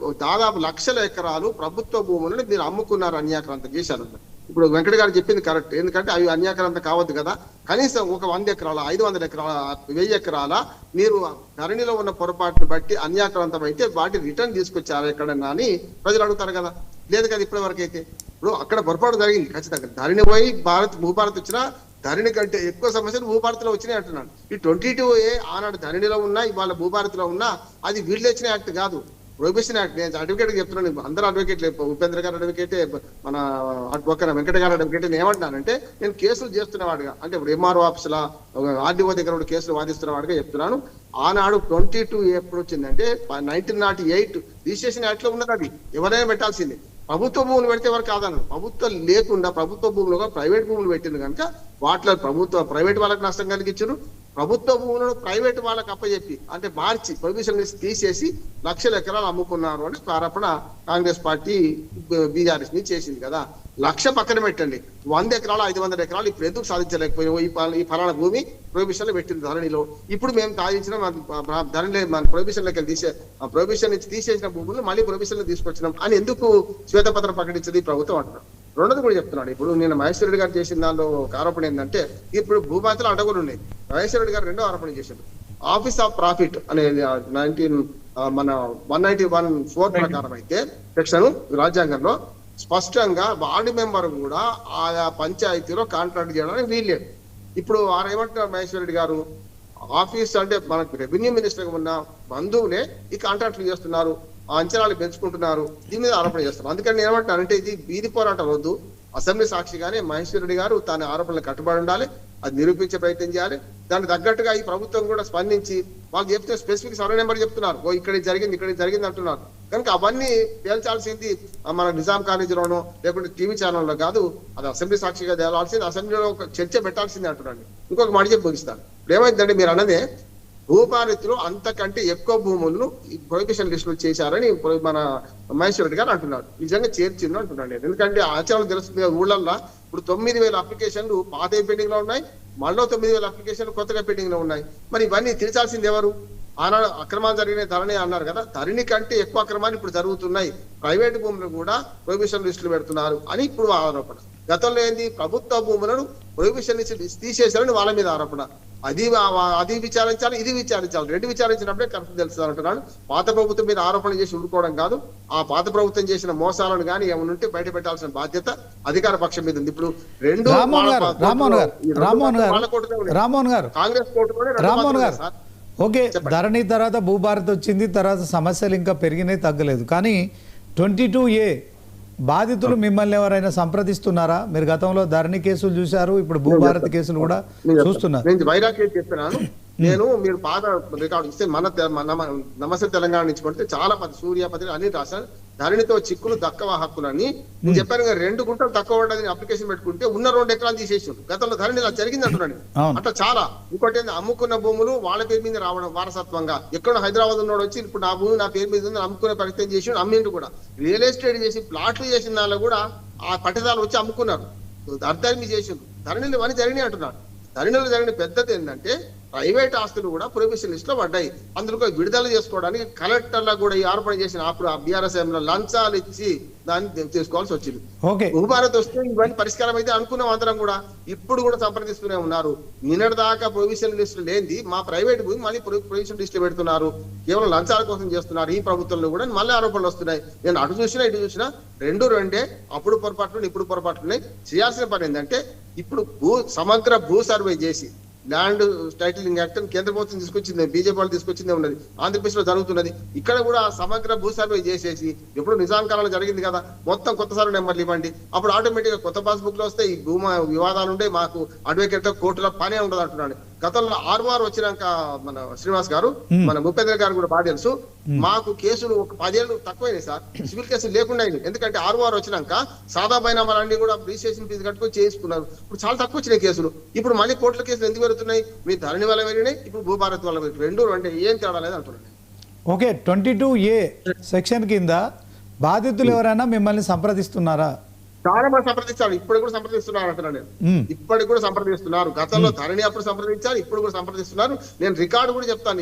దాదాపు 1,00,000 ఎకరాలు ప్రభుత్వ భూములను మీరు అమ్ముకున్నారు, అన్యాక్రాంతం చేశారు. ఇప్పుడు వెంకట గారు చెప్పింది కరెక్ట్. ఎందుకంటే అవి అన్యాక్రాంతం కావద్దు కదా. కనీసం ఒక 100 ఎకరాల 500 ఎకరాల 1000 ఎకరాల మీరు ధరణిలో ఉన్న పొరపాటును బట్టి అన్యాక్రాంతం అయితే వాటి రిటర్న్ తీసుకొచ్చారు ఎక్కడన్నా అని ప్రజలు అడుగుతారు కదా. లేదు కదా ఇప్పటి వరకు అయితే. ఇప్పుడు అక్కడ పొరపాటు జరిగింది ఖచ్చితంగా. ధరణి పోయి భూభారత్ వచ్చినా ధరణి కంటే ఎక్కువ సమస్యలు భూభారత్లో వచ్చినాయి అంటున్నాను. ఈ 22A ఆనాడు ధరణిలో ఉన్నా ఇవాళ భూభారత్లో ఉన్నా అది వీళ్ళు వచ్చిన యాక్ట్ కాదు, ప్రొహిబిషన్ యాక్ట్. నేను అడ్వకేట్ చెప్తున్నాను, అందరూ అడ్వకేట్లే. ఉపేంద్ర గారు అడ్వకేటే, మన వెంకట గారు అడ్వకేట్. నేను ఏమంటున్నానంటే నేను కేసులు చేస్తున్నవాడుగా, అంటే ఇప్పుడు MRO ఆఫీసుల RDO దగ్గర కేసులు వాదిస్తున్నవాడుగా చెప్తున్నాను. ఆనాడు 22A ఎప్పుడు వచ్చిందంటే 1908 రిజిస్ట్రేషన్ యాక్ట్ లో ఉన్నది. అది ఎవరైనా పెట్టాల్సింది. ప్రభుత్వ భూములు పెడితే ఎవరు కాదన్నారు. ప్రభుత్వం లేకుండా ప్రభుత్వ భూములుగా ప్రైవేట్ భూములు పెట్టింది కనుక వాటిలో ప్రైవేట్ వాళ్ళకి నష్టం కలిగించారు. ప్రభుత్వ భూములను ప్రైవేట్ వాళ్ళకి అప్పచెప్పి అంటే మార్చి ప్రొహిబిషన్ తీసేసి 1,00,000 ఎకరాలు అమ్ముకున్నారు అని ఆరోపణ కాంగ్రెస్ పార్టీ BRS ని చేసింది కదా. 1,00,000 పక్కన పెట్టండి, 100 ఎకరాలు 500 ఎకరాలు ఇప్పుడు ఎందుకు సాధించలేకపోయినా? ఈ ఫలానా భూమి ప్రొహిబిషన్ లో పెట్టింది ధరణిలో. ఇప్పుడు మేము సాధించిన ధరణి మన ప్రొహిబిషన్ లోకి ప్రొహిబిషన్ నుంచి తీసేసిన భూములు మళ్ళీ ప్రొహిబిషన్ లో తీసుకొచ్చినాం అని ఎందుకు శ్వేతపత్రం ప్రకటించింది ప్రభుత్వం అంటున్నాం. రెండోది కూడా చెప్తున్నాడు. ఇప్పుడు నేను మహేశ్వర రెడ్డి గారు చేసిన దానిలో ఒక ఆరోపణ ఏంటంటే ఇప్పుడు భూభారతలు అడ్డగోలు ఉన్నాయి. మహేశ్వర రెడ్డి గారు రెండో ఆరోపణ చేశారు. ఆఫీస్ ఆఫ్ ప్రాఫిట్ అనేది 191(4) ప్రకారం అయితే సెక్షన్ రాజ్యాంగంలో స్పష్టంగా వార్డు మెంబర్ కూడా ఆయా పంచాయతీలో కాంట్రాక్ట్ చేయడానికి వీల్లేదు. ఇప్పుడు వారు ఏమంటున్నారు మహేశ్వర రెడ్డి గారు? ఆఫీస్ అంటే మనకు రెవెన్యూ మినిస్టర్ గా ఉన్న బంధువులే ఈ కాంట్రాక్ట్లు చేస్తున్నారు, ఆ అంచనాలు పెంచుకుంటున్నారు, దీని మీద ఆరోపణ చేస్తున్నారు. అందుకని నేను ఏమంటానంటే ఇది వీధి పోరాటం వద్దు. అసెంబ్లీ సాక్షిగానే మహేశ్వర రెడ్డి గారు తన ఆరోపణలకు కట్టుబడి ఉండాలి. అది నిరూపించే ప్రయత్నం చేయాలి. దానికి తగ్గట్టుగా ఈ ప్రభుత్వం కూడా స్పందించి వాళ్ళు చెప్తే స్పెసిఫిక్ సర్వే నెంబర్ చెప్తున్నారు, ఇక్కడ జరిగింది అంటున్నారు. కనుక అవన్నీ తేల్చాల్సింది మన నిజాం కాలేజీలోనో లేకుంటే టీవీ ఛానల్లో కాదు, అది అసెంబ్లీ సాక్షిగా తేలాల్సింది, అసెంబ్లీలో ఒక చర్చ పెట్టాల్సిందే అంటున్నాను. ఇంకొక మాట చెప్పి ముగిస్తాను. ఇప్పుడు ఏమైందంటే మీరు అన్నదే భూపారితిలో అంతకంటే ఎక్కువ భూములను ప్రొహిబిషన్ లిస్టులు చేశారని మన మహేశ్వర రెడ్డి గారు అంటున్నారు. నిజంగా చేర్చిండు అంటున్నాను నేను. ఎందుకంటే ఆచరణ తెలుస్తుంది ఊళ్ళల్లో ఇప్పుడు 9,000 అప్లికేషన్లు పాత పెండింగ్ లో ఉన్నాయి, మళ్ళీ 9,000 అప్లికేషన్లు కొత్తగా పెండింగ్ లో ఉన్నాయి. మరి ఇవన్నీ తీర్చాల్సింది ఎవరు? ఆనాడు అక్రమాలు జరిగిన ధరణి అన్నారు కదా, ధరణి కంటే ఎక్కువ అక్రమాలు ఇప్పుడు జరుగుతున్నాయి, ప్రైవేట్ భూములు కూడా ప్రొహిబిషన్ లిస్టులు పెడుతున్నారు అని ఇప్పుడు ఆరోపణ. గతంలో ఏంది, ప్రభుత్వ భూములను ప్రొహిబిషన్ లిస్ట్ తీసేశారని వాళ్ళ మీద ఆరోపణ. అది విచారించాలి, ఇది విచారించాలి, రెండు విచారించినప్పుడే కరెక్ట్ తెలుస్తుంది అంటున్నాను. పాత ప్రభుత్వం మీద ఆరోపణ చేసి ఊరుకోవడం కాదు, ఆ పాత ప్రభుత్వం చేసిన మోసాలను కానీ ఏమైనా ఉంటే బయట పెట్టాల్సిన బాధ్యత అధికార పక్షం మీద ఉంది. ఇప్పుడు రెండు కాంగ్రెస్ కోర్టులోనే సార్. ఓకే, ధరణి తర్వాత భూభారతి వచ్చింది, తర్వాత సమస్యలు ఇంకా పెరిగినాయి, తగ్గలేదు. కానీ 22A బాధితులు మిమ్మల్ని ఎవరైనా సంప్రదిస్తున్నారా? మీరు గతంలో ధరణి కేసులు చూశారు, ఇప్పుడు భూభారతి కేసులు కూడా చూస్తున్నారు. నేను వైరా కేసు చెప్తున్నాను. నేను మీరు పాత రికార్డు ఇస్తే నమస్తే తెలంగాణ నుంచి పడితే చాలా మంది సూర్యాపతి అన్ని రాశారు. ధరణితో చిక్కులు దక్కవ హక్కులని నేను చెప్పాను. 2 గుంటలు తక్కువ ఉండదని అప్లికేషన్ పెట్టుకుంటే ఉన్న 2 ఎకరాలు తీసేసి గతంలో ధరణి ఇలా జరిగింది అంటున్నాను. అట్లా చాలా. ఇంకోటి అమ్ముకున్న భూములు వాళ్ళ పేరు మీద రావడం వారసత్వంగా. ఎక్కడ హైదరాబాద్ ఉన్నాడు వచ్చి ఇప్పుడు నా భూమి నా పేరు మీద ఉంది అమ్ముకునే ప్రయత్నం చేసి అమ్మిండు కూడా. రియల్ ఎస్టేట్ చేసి ప్లాట్లు చేసిన దానిలో కూడా ఆ పట్టదాలు వచ్చి అమ్ముకున్నారు, అర్థాన్ని చేసిండు. ధరణిలో అని జరిగినాయి అంటున్నాడు. ధరణిలో జరిగిన పెద్దది ఏంటంటే ప్రైవేట్ ఆస్తులు కూడా ప్రొహిబిషన్ లిస్ట్ లో పడ్డాయి. అందులో విడుదల చేసుకోవడానికి కలెక్టర్లకు కూడా ఈ ఆరోపణ చేసిన అప్పుడు బీఆర్ఎస్ లంచాలు ఇచ్చి దాన్ని తీసుకోవాల్సి వచ్చింది. భూభారత్ వస్తే ఇవన్నీ పరిష్కారం అయితే అనుకున్నాం అందరం కూడా. ఇప్పుడు కూడా సంప్రదిస్తూనే ఉన్నారు. నిన్నటి దాకా ప్రొహిబిషన్ లిస్ట్ లేనిది మా ప్రైవేట్ భూమి మళ్ళీ ప్రొహిబిషన్ లిస్ట్ లో పెడుతున్నారు, కేవలం లంచాల కోసం చేస్తున్నారు ఈ ప్రభుత్వంలో కూడా మళ్ళీ ఆరోపణలు వస్తున్నాయి. నేను అటు చూసినా ఇటు చూసినా రెండే, అప్పుడు పొరపాట్లు ఇప్పుడు పొరపాట్లు. చేయాల్సిన పని ఏంటంటే ఇప్పుడు సమగ్ర భూ సర్వే చేసి ల్యాండ్ టైటిలింగ్ యాక్ట్ కేంద్ర ప్రభుత్వం తీసుకొచ్చింది, బీజేపీ వాళ్ళు తీసుకొచ్చిందే ఉన్నది, ఆంధ్రప్రదేశ్ లో జరుగుతున్నది. ఇక్కడ కూడా సమగ్ర భూ సర్వే చేసేసి ఎప్పుడు నిజాం కాలంలో జరిగింది కదా, మొత్తం కొత్త సర్వే నెంబర్లు ఇవ్వండి. అప్పుడు ఆటోమేటిక్ గా కొత్త పాస్బుక్ లో వస్తే ఈ భూమా వివాదాలు ఉంటే మాకు అడ్వకేట్ కోర్టులో పనే ఉండదు అంటున్నాడు. గతంలో ఆర్వార్ వచ్చినాక మన శ్రీనివాస్ గారు మన భూపేంద్ర గారు కూడా బాగా తెలుసు, మాకు కేసులు ఒక 10 ఏళ్ళు తక్కువైనాయి సార్, సివిల్ కేసులు లేకుండా. ఎందుకంటే ఆర్వార్ వచ్చినాక సాదా బైనామాలన్నీ కూడా రిజిస్ట్రేషన్ ఫీజు కట్టుకొని చేసుకున్నారు. ఇప్పుడు చాలా తక్కువ వచ్చినాయి కేసులు. ఇప్పుడు మళ్ళీ కోర్టుల కేసులు ఎందుకు పెరుగుతున్నాయి? మీ ధరణి వల్ల పెరిగినాయి, ఇప్పుడు భూభారత్ వల్ల పెరిగినాయి. అంటే ఏం తేడా లేదు అంటున్నాను. ఓకే, 22A సెక్షన్ కింద బాధితులు ఎవరైనా మిమ్మల్ని సంప్రదిస్తున్నారా? చాలా మంది సంప్రదిస్తారు, ఇప్పుడు కూడా సంప్రదిస్తున్నారు అంటున్నాను నేను. ఇప్పటికి కూడా సంప్రదిస్తున్నారు. గతంలో ధరణి అప్పుడు సంప్రదించారు, ఇప్పుడు కూడా సంప్రదిస్తున్నారు. నేను రికార్డు కూడా చెప్తాను,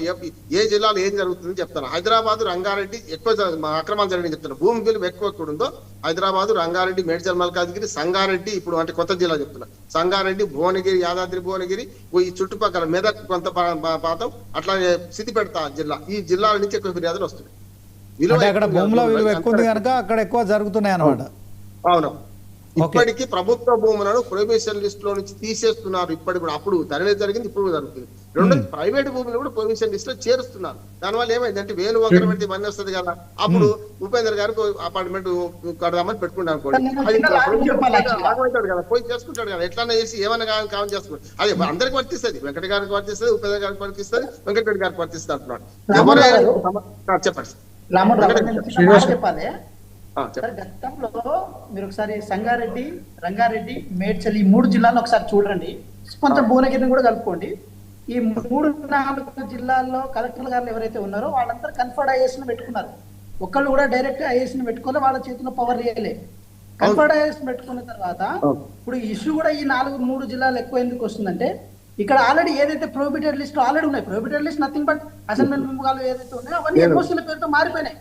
ఏ జిల్లాలో ఏం జరుగుతుందని చెప్తాను. హైదరాబాద్ రంగారెడ్డి ఎక్కువ అక్రమాలు జరిగిన చెప్తాను. భూమి విలువ ఎక్కువ ఉందో హైదరాబాద్ రంగారెడ్డి మేడ్చల్ మల్కాజ్గిరి సంగారెడ్డి, ఇప్పుడు అంటే కొత్త జిల్లా చెప్తున్నా, సంగారెడ్డి భువనగిరి యాదాద్రి భువనగిరి ఈ చుట్టుపక్కల మెదక్ కొంత పాతం అట్లాగే సిద్దిపేట జిల్లా, ఈ జిల్లాల నుంచి ఎక్కువ ఫిర్యాదులు వస్తున్నాయి. అక్కడ భూముల విలువ ఎక్కువ ఉంది కనుక అక్కడ ఎక్కువ జరుగుతున్నాయి అన్నమాట. అవును, ఇప్పటికీ ప్రభుత్వ భూములను ప్రొహిబిషన్ లిస్ట్ లో నుంచి తీసేస్తున్నారు. ఇప్పటికి కూడా, అప్పుడు ధరణి జరిగింది, ఇప్పుడు జరుగుతుంది. రెండోది ప్రైవేట్ భూములు కూడా ప్రొహిబిషన్ లిస్ట్ లో చేరుస్తున్నారు. దానివల్ల ఏమైందంటే 1000 ఒకరి పెట్టి ఇవన్నీ వస్తుంది కదా. అప్పుడు ఉపేంద్ర గారికి అపార్ట్మెంట్ కడదామని పెట్టుకుంటాను అనుకోండి, అది కదా పోయి చేసుకుంటాడు కదా, ఎట్లన్నా చేసి ఏమైనా కావాలి చేసుకుంటాడు. అది అందరికి వర్తిస్తుంది, వెంకట గారికి వర్తిస్తుంది, ఉపేంద్ర గారికి వర్తిస్తుంది, వెంకటరెడ్డి గారికి వర్తిస్తుంది అంటున్నాడు. చెప్పండి చెప్పాలి. గతంలో మీరు ఒకసారి సంగారెడ్డి రంగారెడ్డి మేడ్చల్ ఈ 3 జిల్లాల్లో ఒకసారి చూడండి, కొంచెం భువనగిరిని కూడా కలుపుకోండి. ఈ 3-4 జిల్లాల్లో కలెక్టర్ గారు ఎవరైతే ఉన్నారో వాళ్ళందరూ కన్ఫర్డ్ ఐఏఎస్ ని పెట్టుకున్నారు. ఒక్కళ్ళు కూడా డైరెక్ట్ ఐఏఎస్ ని పెట్టుకోలే, వాళ్ళ చేతిలో పవర్ రియలే. కన్ఫర్డ్ ఐఏఎస్ పెట్టుకున్న తర్వాత ఇప్పుడు ఇష్యూ కూడా ఈ 4-3 జిల్లాలు ఎక్కువ ఎందుకు వస్తుందంటే, ఇక్కడ ఆల్రెడీ ఏదైతే ప్రొహిబిటెడ్ లిస్ట్ ఆల్రెడీ ఉన్నాయి. Prohibited list nothing but assignment విభాగాలు ఏదైతే ఉన్నాయో అవన్నీ ఎన్ఓసీల పేరుతో మారిపోయినాయి.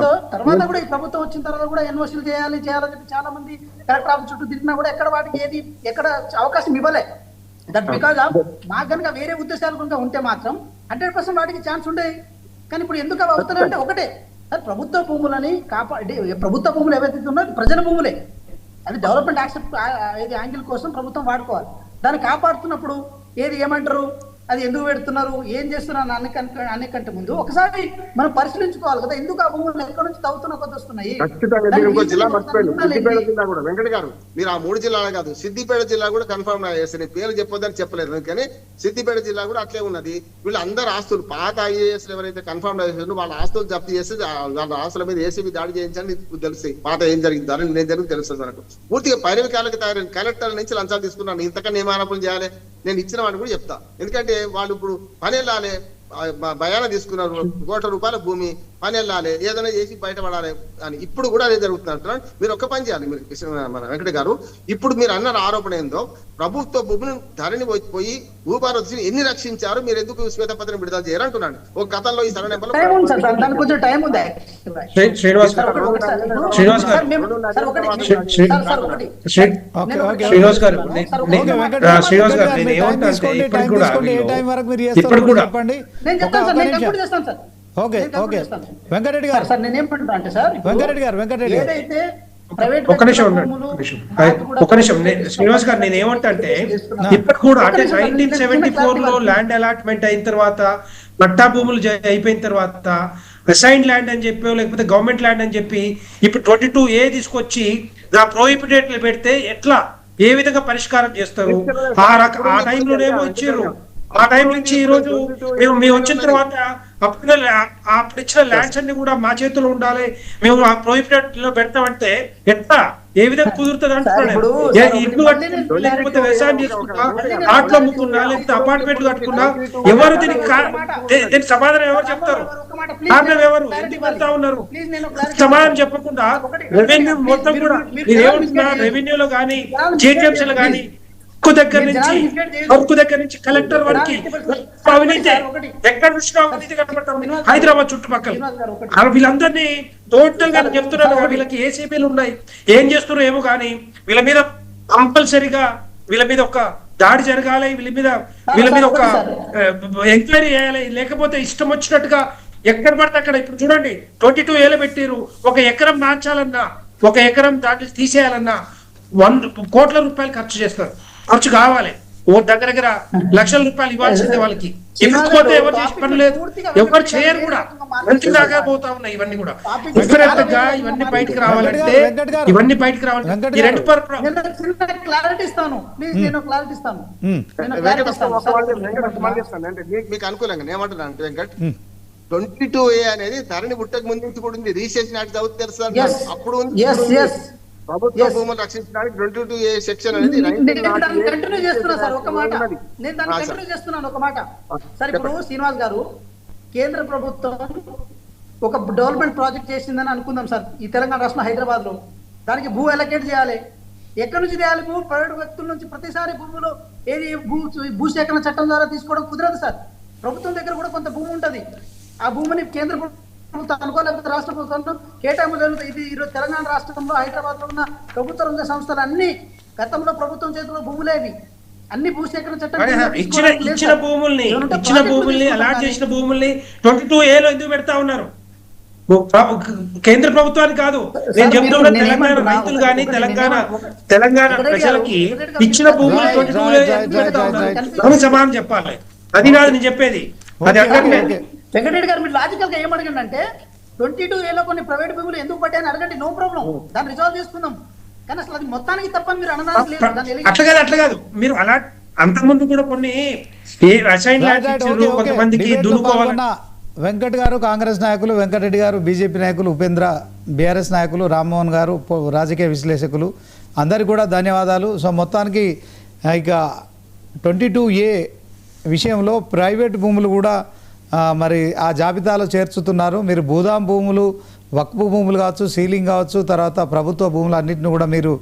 సో తర్వాత కూడా ఈ ప్రభుత్వం వచ్చిన తర్వాత కూడా ఎన్ఓసీలు చేయాలని చెప్పి చాలా మంది కలెక్టర్ ఆఫీస్ చుట్టూ తిరిగినా కూడా ఎక్కడ వాటికి ఎక్కడ అవకాశం ఇవ్వలే. దట్ బికాజ్ ఆఫ్ మాకు కనుక వేరే ఉద్దేశాలు కనుక ఉంటే మాత్రం 100% వాటికి ఛాన్స్ ఉండేది. కానీ ఇప్పుడు ఎందుకు అవి అవుతున్నాయంటే ఒకటే, ప్రభుత్వ భూములని ప్రభుత్వ భూములు ఏవైతే ఉన్నాయో ప్రజల భూములే, అది డెవలప్మెంట్ యాక్సెప్ట్ యాంగిల్ కోసం ప్రభుత్వం వాడుకోవాలి. దాన్ని కాపాడుతున్నప్పుడు ఏమంటారు, అది ఎందుకు పెడుతున్నారు, ఏం చేస్తున్నారు అన్నికంటే ముందు ఒకసారి మనం పరిశీలించుకోవాలి కదా, ఎందుకు ఆ భూములు ఎక్కడి నుంచి తవ్వుతున్న కొద్ది వస్తున్నాయి. ఖచ్చితంగా మీరు ఇంకో జిల్లా మర్చిపోయారు, సిద్దిపేట జిల్లా కూడా. వెంకట గారు మీరు ఆ 3 జిల్లాలే కాదు, సిద్దిపేట జిల్లా కూడా కన్ఫర్మ్ చేస్తారు. పేరు చెప్పొద్దని చెప్పలేదు కానీ సిద్దిపేట జిల్లా కూడా అట్లే ఉన్నది. వీళ్ళందరూ ఆస్తులు పాత ఐఏఎస్ ఎవరైతే కన్ఫర్మ్ చేశారో వాళ్ళ ఆస్తులు జప్తు చేసి వాళ్ళ ఆస్తుల మీద ఏసీబీ దాడి చేయించని తెలుస్తాయి. పాత ఏం జరిగింది అని నేను జరిగింది తెలుస్తుంది మనకు. పూర్తిగా పైరవికాలకు తయారైన కలెక్టర్ నుంచి లంచాలు తీసుకున్నాను, ఇంతకన్నా నియమానాపనలు చేయాలి నేను ఇచ్చిన వాడిని కూడా చెప్తా. ఎందుకంటే వాళ్ళు ఇప్పుడు పని వెళ్ళాలి, భయాన తీసుకున్నారు, ₹1,00,00,000 భూమి, పని వెళ్ళాలి, ఏదైనా చేసి బయటపడాలి అని. ఇప్పుడు కూడా అదే జరుగుతుంది. మీరు ఒక్క పని చేయాలి మీరు మన వెంకట గారు, ఇప్పుడు మీరు అన్న ఆరోపణ ఏందో, ప్రభుత్వ భూమిని ధరణి పోయి భూభారతి ఎన్ని రక్షించారు, మీరు ఎందుకు శ్వేతపత్రం విడుదల చేయాలంటున్నాను. ఒక గతంలో ఈ సరైన వెంకటరెడ్డి గారు ఒక నిమిషం శ్రీనివాస్ గారు నేను ఏమంటా అంటే ఇప్పుడు కూడా అంటే 1974 లో ల్యాండ్ అలాట్మెంట్ అయిన తర్వాత పట్టా భూములు అయిపోయిన తర్వాత అసైన్ ల్యాండ్ అని చెప్పి లేకపోతే గవర్నమెంట్ ల్యాండ్ అని చెప్పి ఇప్పుడు 22A తీసుకొచ్చి ప్రోహిబిటెడ్ పెడితే ఎట్లా ఏ విధంగా పరిష్కారం చేస్తారు? ఆ టైంలోనేమో ఇచ్చారు. ఆ టైం నుంచి ఈ రోజు మేము వచ్చిన తర్వాత అప్పుడు ఇచ్చిన ల్యాండ్స్ అన్ని కూడా మా చేతిలో ఉండాలి, మేము ఆ ప్రోహిబిటెడ్ లో పెడతామంటే ఎట్లా ఏ విధంగా కుదురుతుంది అంటున్నాడు. ఇల్లు కట్టుకున్నా లేకపోతే వ్యవసాయం చేసుకున్నా, ఆటలు అమ్ముకున్నా లేకపోతే అపార్ట్మెంట్లు కట్టుకున్నా ఎవరు దీనికి సమాధానం ఎవరు చెప్తారు? కారణం ఎవరు? ఎందుకు వెళ్తా ఉన్నారు? సమాధానం చెప్పకుండా రెవెన్యూ మొత్తం కూడా ఏమంటున్నా, రెవెన్యూలో కానీ జిహెచ్ఎంసీలో కానీ దగ్గర నుంచి కలెక్టర్ వరకు అవినీతి ఎక్కడ చూసినా అవినీతి కనబడతాం హైదరాబాద్ చుట్టుపక్కల. వీళ్ళందరినీ టోటల్ గా చెప్తున్నారు, వీళ్ళకి ఏసీబీలు ఉన్నాయి, ఏం చేస్తున్నారు ఏమో కానీ వీళ్ళ మీద కంపల్సరీగా వీళ్ళ మీద ఒక దాడి జరగాలి, వీళ్ళ మీద ఒక ఎంక్వైరీ చేయాలి. లేకపోతే ఇష్టం వచ్చినట్టుగా ఎక్కడ పడితే అక్కడ ఇప్పుడు చూడండి 22A పెట్టారు. ఒక ఎకరం మార్చాలన్నా, ఒక ఎకరం దాన్ని తీసేయాలన్నా 100 కోట్ల రూపాయలు ఖర్చు చేస్తారు. ఖర్చు కావాలి, దగ్గర లక్షల రూపాయలు ఇవ్వాల్సిందే వాళ్ళకి. ఇవ్వకపోతే ఎవరు చేసి పని లేదు, ఎవరు చేయరు కూడా. మంచి దాకా పోతా ఉన్నాయి ఇవన్నీ కూడా. ఇవన్నీ బయటకు రావాలంటే ఈ రెండు క్లారిటీ ఇస్తాను, మీకు అనుకూలంగా ఏమంటున్నాను వెంకట్, 22A అనేది ధరణి పుట్టక ముందు నుంచి కూడా ఉంది. రిజిస్ట్రేషన్ యాక్ట్ చదివితే తెలుసు అప్పుడు ప్రభుత్వ భూములు రక్షించడానికి 22A సెక్షన్ అనేది కంటిన్యూ చేస్తున్నా సార్ ఒక మాట, నేను దాన్ని కంటిన్యూ చేస్తున్నాను ఒక మాట. సార్ ఇప్పుడు శ్రీనివాస్ గారు, కేంద్ర ప్రభుత్వం ఒక డెవలప్మెంట్ ప్రాజెక్ట్ చేసిందని అనుకుందాం సార్ ఈ తెలంగాణ రాష్ట్రం హైదరాబాద్ లో. దానికి భూ అలొకేట్ చేయాలి. ఎక్కడి నుంచి చేయాలి? భూ ప్రైవేట్ వ్యక్తుల నుంచి ప్రతిసారి భూములు ఏది భూసేకరణ చట్టం ద్వారా తీసుకోవడం కుదరదు సార్. ప్రభుత్వం దగ్గర కూడా కొంత భూమి ఉంటది. ఆ భూమిని కేంద్ర ప్రభుత్వం అనుకోలేకపోతే రాష్ట్ర ప్రభుత్వంలో కేటాయింపు జరుగుతుంది. ఇది ఈరోజు తెలంగాణ రాష్ట్రంలో హైదరాబాద్ లో ఉన్న ప్రభుత్వ రంగ సంస్థలు అన్ని గతంలో ప్రభుత్వం చేతిలో భూములేవి, అన్ని భూసేకరణ చట్టం ఇచ్చిన భూముల్ని అలాట్ చేసిన భూముల్ని 22A లో ఎందుకు పెడతా ఉన్నారు? కేంద్ర ప్రభుత్వానికి కాదు నేను చెప్తున్నా, తెలంగాణ రైతులు కానీ తెలంగాణ ప్రజలకి ఇచ్చిన భూములు 22A ఎందుకు పెడతా ఉన్నారు? సమాధానం చెప్పాలి. అది కాదు నేను చెప్పేది. అది అడగండి వెంకటరెడ్డి గారు, మీరు లాజికల్ గా ఏమడగండి అంటే 22A లో కొన్ని ప్రైవేట్ భూములు ఎందుకు పట్టాయని అడగండి, నో ప్రాబ్లం, దాన్ని రిజాల్వ్ చేసుకుందాం. కానీ అసలు అది మొత్తానికి తప్పని మీరు అనడానికి లేదు. అట్లా కాదు మీరు అలా అంతకుముందు కూడా కొన్ని కొంతమందికి దున్నుకోవాలన్న. వెంకట్ గారు కాంగ్రెస్ నాయకులు, వెంకటరెడ్డి గారు బీజేపీ నాయకులు, ఉపేంద్ర బీఆర్ఎస్ నాయకులు, రామ్మోహన్ గారు రాజకీయ విశ్లేషకులు, అందరికి కూడా ధన్యవాదాలు. సో మొత్తానికి ఇక 22A విషయంలో ప్రైవేట్ భూములు కూడా మరి ఆ జాబితాలో చేర్చుతున్నారు. మీరు భూదాం భూములు, వక్ఫ్ భూములు కావచ్చు, సీలింగ్ కావచ్చు, తర్వాత ప్రభుత్వ భూములు అన్నింటిని కూడా మీరు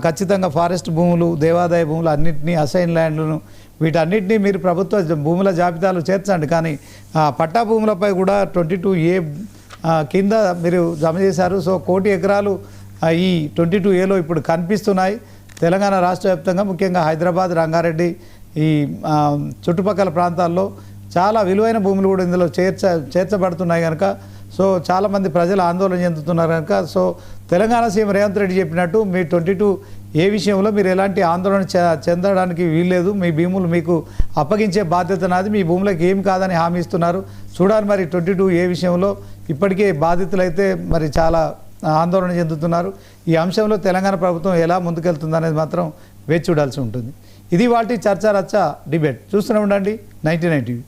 ఖచ్చితంగా ఫారెస్ట్ భూములు, దేవాదాయ భూములు అన్నింటినీ, అసైన్ ల్యాండ్లను వీటన్నిటినీ మీరు ప్రభుత్వ భూముల జాబితాలో చేర్చండి. కానీ పట్టా భూములపై కూడా 22A కింద మీరు జమ చేశారు. సో 1 కోటి ఎకరాలు ఈ 22A లో ఇప్పుడు కనిపిస్తున్నాయి తెలంగాణ రాష్ట్ర వ్యాప్తంగా, ముఖ్యంగా హైదరాబాద్, రంగారెడ్డి ఈ చుట్టుపక్కల ప్రాంతాల్లో చాలా విలువైన భూములు కూడా ఇందులో చేర్చబడుతున్నాయి కనుక సో చాలామంది ప్రజలు ఆందోళన చెందుతున్నారు కనుక సో తెలంగాణ సీఎం రేవంత్ రెడ్డి చెప్పినట్టు మీ 22 ఏ విషయంలో మీరు ఎలాంటి ఆందోళన చెందడానికి వీల్లేదు, మీ భూములు మీకు అప్పగించే బాధ్యత నాది, మీ భూములకు ఏం కాదని హామీ ఇస్తున్నారు. చూడాలి మరి 22 ఏ విషయంలో. ఇప్పటికే బాధితులైతే మరి చాలా ఆందోళన చెందుతున్నారు. ఈ అంశంలో తెలంగాణ ప్రభుత్వం ఎలా ముందుకెళ్తుందనేది మాత్రం వేచి చూడాల్సి ఉంటుంది. ఇది వాటి చర్చ రచ్చ డిబేట్. చూస్తూనే ఉండండి 99 టీవీ.